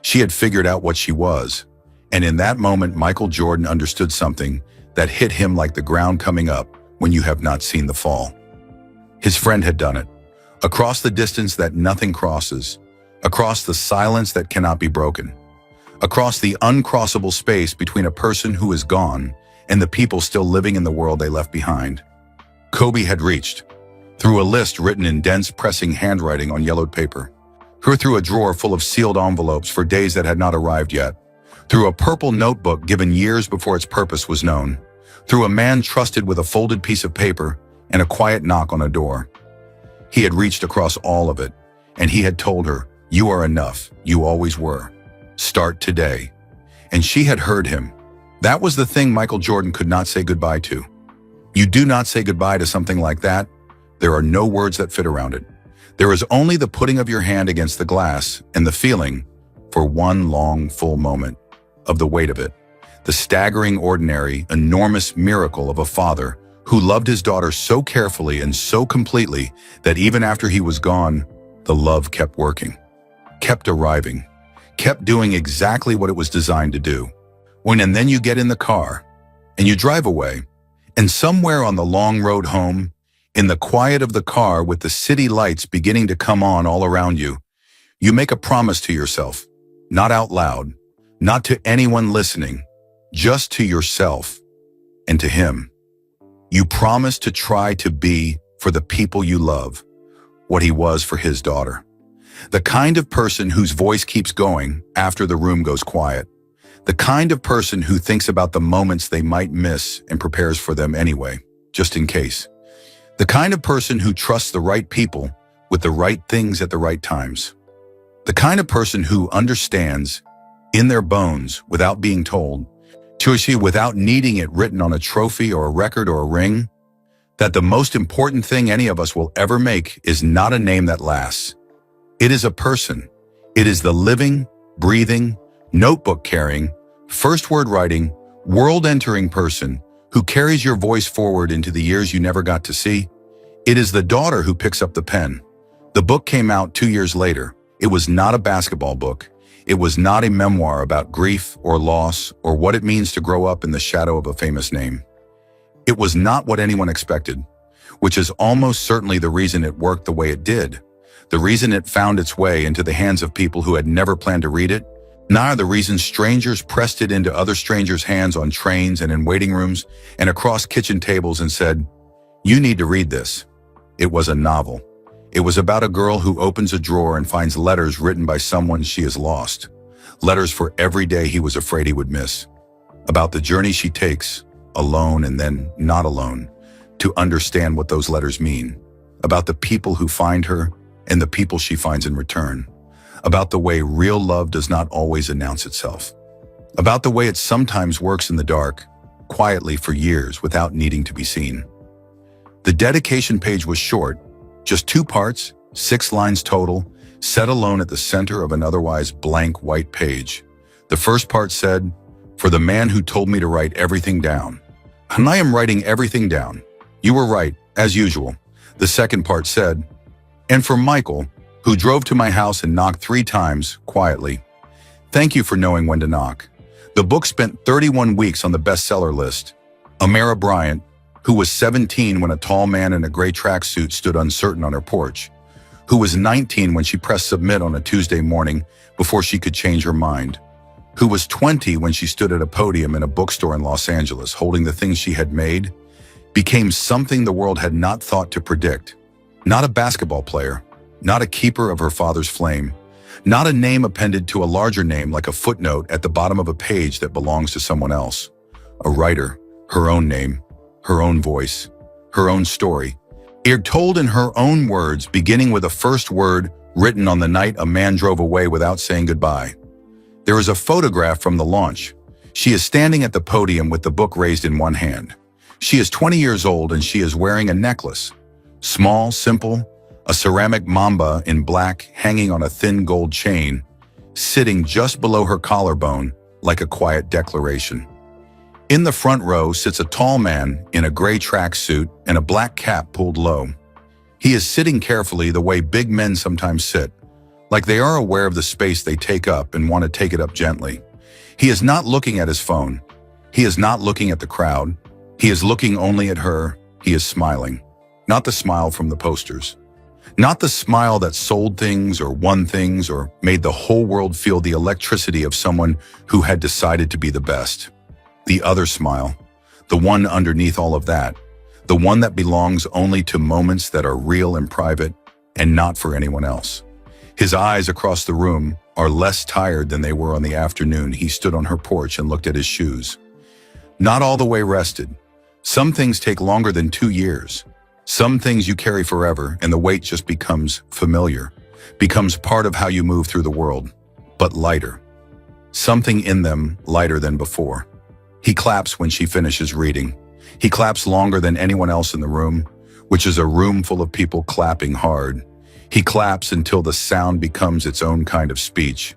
She had figured out what she was, and in that moment Michael Jordan understood something that hit him like the ground coming up when you have not seen the fall. His friend had done it, across the distance that nothing crosses, across the silence that cannot be broken, across the uncrossable space between a person who is gone and the people still living in the world they left behind. Kobe had reached, through a list written in dense, pressing handwriting on yellowed paper, through a drawer full of sealed envelopes for days that had not arrived yet, through a purple notebook given years before its purpose was known, through a man trusted with a folded piece of paper and a quiet knock on a door. He had reached across all of it, and he had told her, "You are enough, you always were. Start today." And she had heard him. That was the thing Michael Jordan could not say goodbye to. You do not say goodbye to something like that. There are no words that fit around it. There is only the putting of your hand against the glass and the feeling, for one long, full moment, of the weight of it. The staggering, ordinary, enormous miracle of a father who loved his daughter so carefully and so completely that even after he was gone, the love kept working, kept arriving, kept doing exactly what it was designed to do. And then you get in the car, and you drive away, and somewhere on the long road home, in the quiet of the car with the city lights beginning to come on all around you, you make a promise to yourself, not out loud, not to anyone listening, just to yourself and to him. You promise to try to be, for the people you love, what he was for his daughter. The kind of person whose voice keeps going after the room goes quiet. The kind of person who thinks about the moments they might miss and prepares for them anyway, just in case. The kind of person who trusts the right people with the right things at the right times. The kind of person who understands, in their bones, without being told, to see without needing it written on a trophy or a record or a ring, that the most important thing any of us will ever make is not a name that lasts. It is a person. It is the living, breathing, notebook-carrying, first-word writing, world-entering person who carries your voice forward into the years you never got to see. It is the daughter who picks up the pen. The book came out 2 years later. It was not a basketball book. It was not a memoir about grief or loss or what it means to grow up in the shadow of a famous name. It was not what anyone expected, which is almost certainly the reason it worked the way it did. The reason it found its way into the hands of people who had never planned to read it, Now the reason strangers pressed it into other strangers' hands on trains and in waiting rooms and across kitchen tables and said, "You need to read this." It was a novel. It was about a girl who opens a drawer and finds letters written by someone she has lost. Letters for every day he was afraid he would miss. About the journey she takes, alone and then not alone, to understand what those letters mean. About the people who find her and the people she finds in return. About the way real love does not always announce itself. About the way it sometimes works in the dark, quietly for years without needing to be seen. The dedication page was short, just 2 parts, 6 lines total, set alone at the center of an otherwise blank white page. The first part said, "For the man who told me to write everything down." And I am writing everything down. You were right, as usual. The second part said, "And for Michael, who drove to my house and knocked 3 times, quietly. Thank you for knowing when to knock." The book spent 31 weeks on the bestseller list. Amara Bryant, who was 17 when a tall man in a gray tracksuit stood uncertain on her porch, who was 19 when she pressed submit on a Tuesday morning before she could change her mind, who was 20 when she stood at a podium in a bookstore in Los Angeles holding the things she had made, became something the world had not thought to predict. Not a basketball player, not a keeper of her father's flame, not a name appended to a larger name like a footnote at the bottom of a page that belongs to someone else. A writer, her own name, her own voice, her own story, told in her own words, beginning with a first word written on the night a man drove away without saying goodbye. There is a photograph from the launch. She is standing at the podium with the book raised in one hand. She is 20 years old and she is wearing a necklace. Small, simple, a ceramic mamba in black hanging on a thin gold chain, sitting just below her collarbone like a quiet declaration. In the front row sits a tall man in a gray tracksuit and a black cap pulled low. He is sitting carefully the way big men sometimes sit, like they are aware of the space they take up and want to take it up gently. He is not looking at his phone. He is not looking at the crowd. He is looking only at her. He is smiling. Not the smile from the posters. Not the smile that sold things or won things or made the whole world feel the electricity of someone who had decided to be the best. The other smile, the one underneath all of that, the one that belongs only to moments that are real and private and not for anyone else. His eyes across the room are less tired than they were on the afternoon he stood on her porch and looked at his shoes. Not all the way rested. Some things take longer than 2 years. Some things you carry forever and the weight just becomes familiar, becomes part of how you move through the world, but lighter. Something in them lighter than before. He claps when she finishes reading. He claps longer than anyone else in the room, which is a room full of people clapping hard. He claps until the sound becomes its own kind of speech.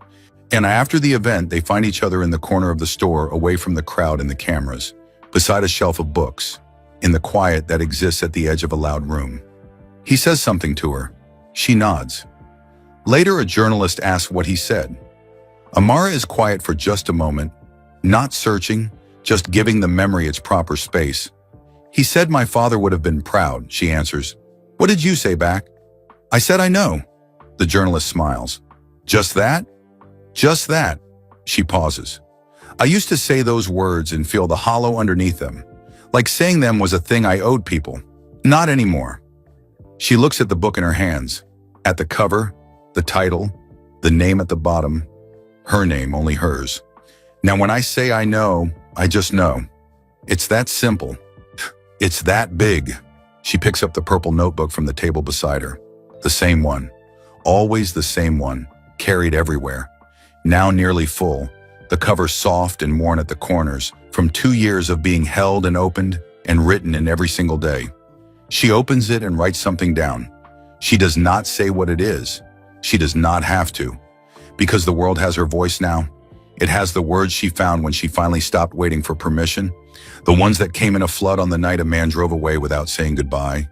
And after the event, they find each other in the corner of the store, away from the crowd and the cameras, beside a shelf of books, in the quiet that exists at the edge of a loud room. He says something to her. She nods. Later, a journalist asks what he said. Amara is quiet for just a moment, not searching, just giving the memory its proper space. "He said my father would have been proud," she answers. "What did you say back?" "I said I know." The journalist smiles. "Just that?" "Just that." She pauses. "I used to say those words and feel the hollow underneath them, like saying them was a thing I owed people. Not anymore." She looks at the book in her hands, at the cover, the title, the name at the bottom, her name, only hers. "Now when I say I know, I just know. It's that simple. It's that big." She picks up the purple notebook from the table beside her. The same one. Always the same one, carried everywhere. Now nearly full, the cover soft and worn at the corners, from 2 years of being held and opened and written in every single day. She opens it and writes something down. She does not say what it is. She does not have to. Because the world has her voice now. It has the words she found when she finally stopped waiting for permission, the ones that came in a flood on the night a man drove away without saying goodbye.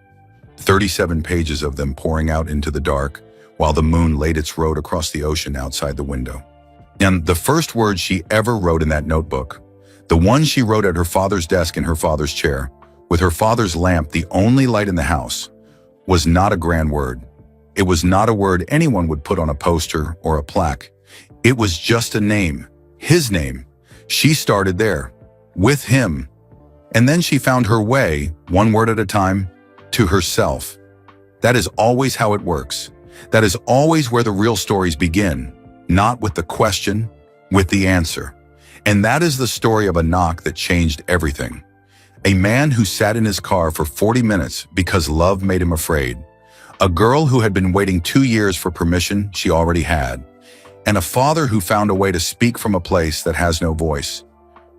37 pages of them pouring out into the dark, while the moon laid its road across the ocean outside the window. And the first word she ever wrote in that notebook, the one she wrote at her father's desk in her father's chair, with her father's lamp the only light in the house, was not a grand word. It was not a word anyone would put on a poster or a plaque. It was just a name, his name. She started there, with him. And then she found her way, one word at a time, to herself. That is always how it works. That is always where the real stories begin, not with the question, with the answer. And that is the story of a knock that changed everything. A man who sat in his car for 40 minutes because love made him afraid. A girl who had been waiting 2 years for permission she already had. And a father who found a way to speak from a place that has no voice.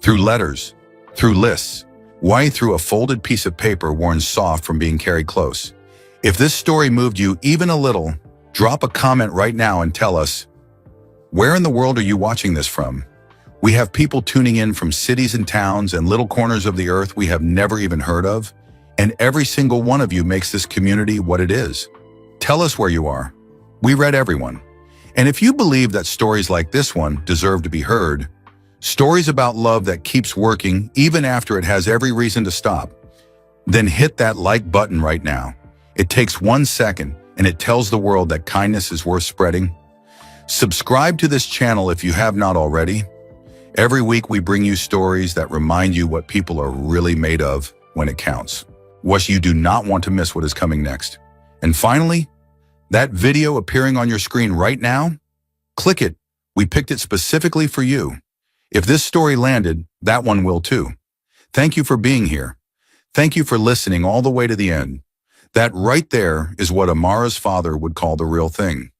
Through letters, through lists, why through a folded piece of paper worn soft from being carried close. If this story moved you even a little, drop a comment right now and tell us, where in the world are you watching this from? We have people tuning in from cities and towns and little corners of the earth we have never even heard of, and every single one of you makes this community what it is. Tell us where you are. We read everyone. And if you believe that stories like this one deserve to be heard, stories about love that keeps working even after it has every reason to stop, then hit that like button right now. It takes 1 second and it tells the world that kindness is worth spreading. Subscribe to this channel if you have not already. Every week we bring you stories that remind you what people are really made of when it counts. What you do not want to miss what is coming next. And finally, that video appearing on your screen right now, click it. We picked it specifically for you. If this story landed, that one will too. Thank you for being here. Thank you for listening all the way to the end. That right there is what Amara's father would call the real thing.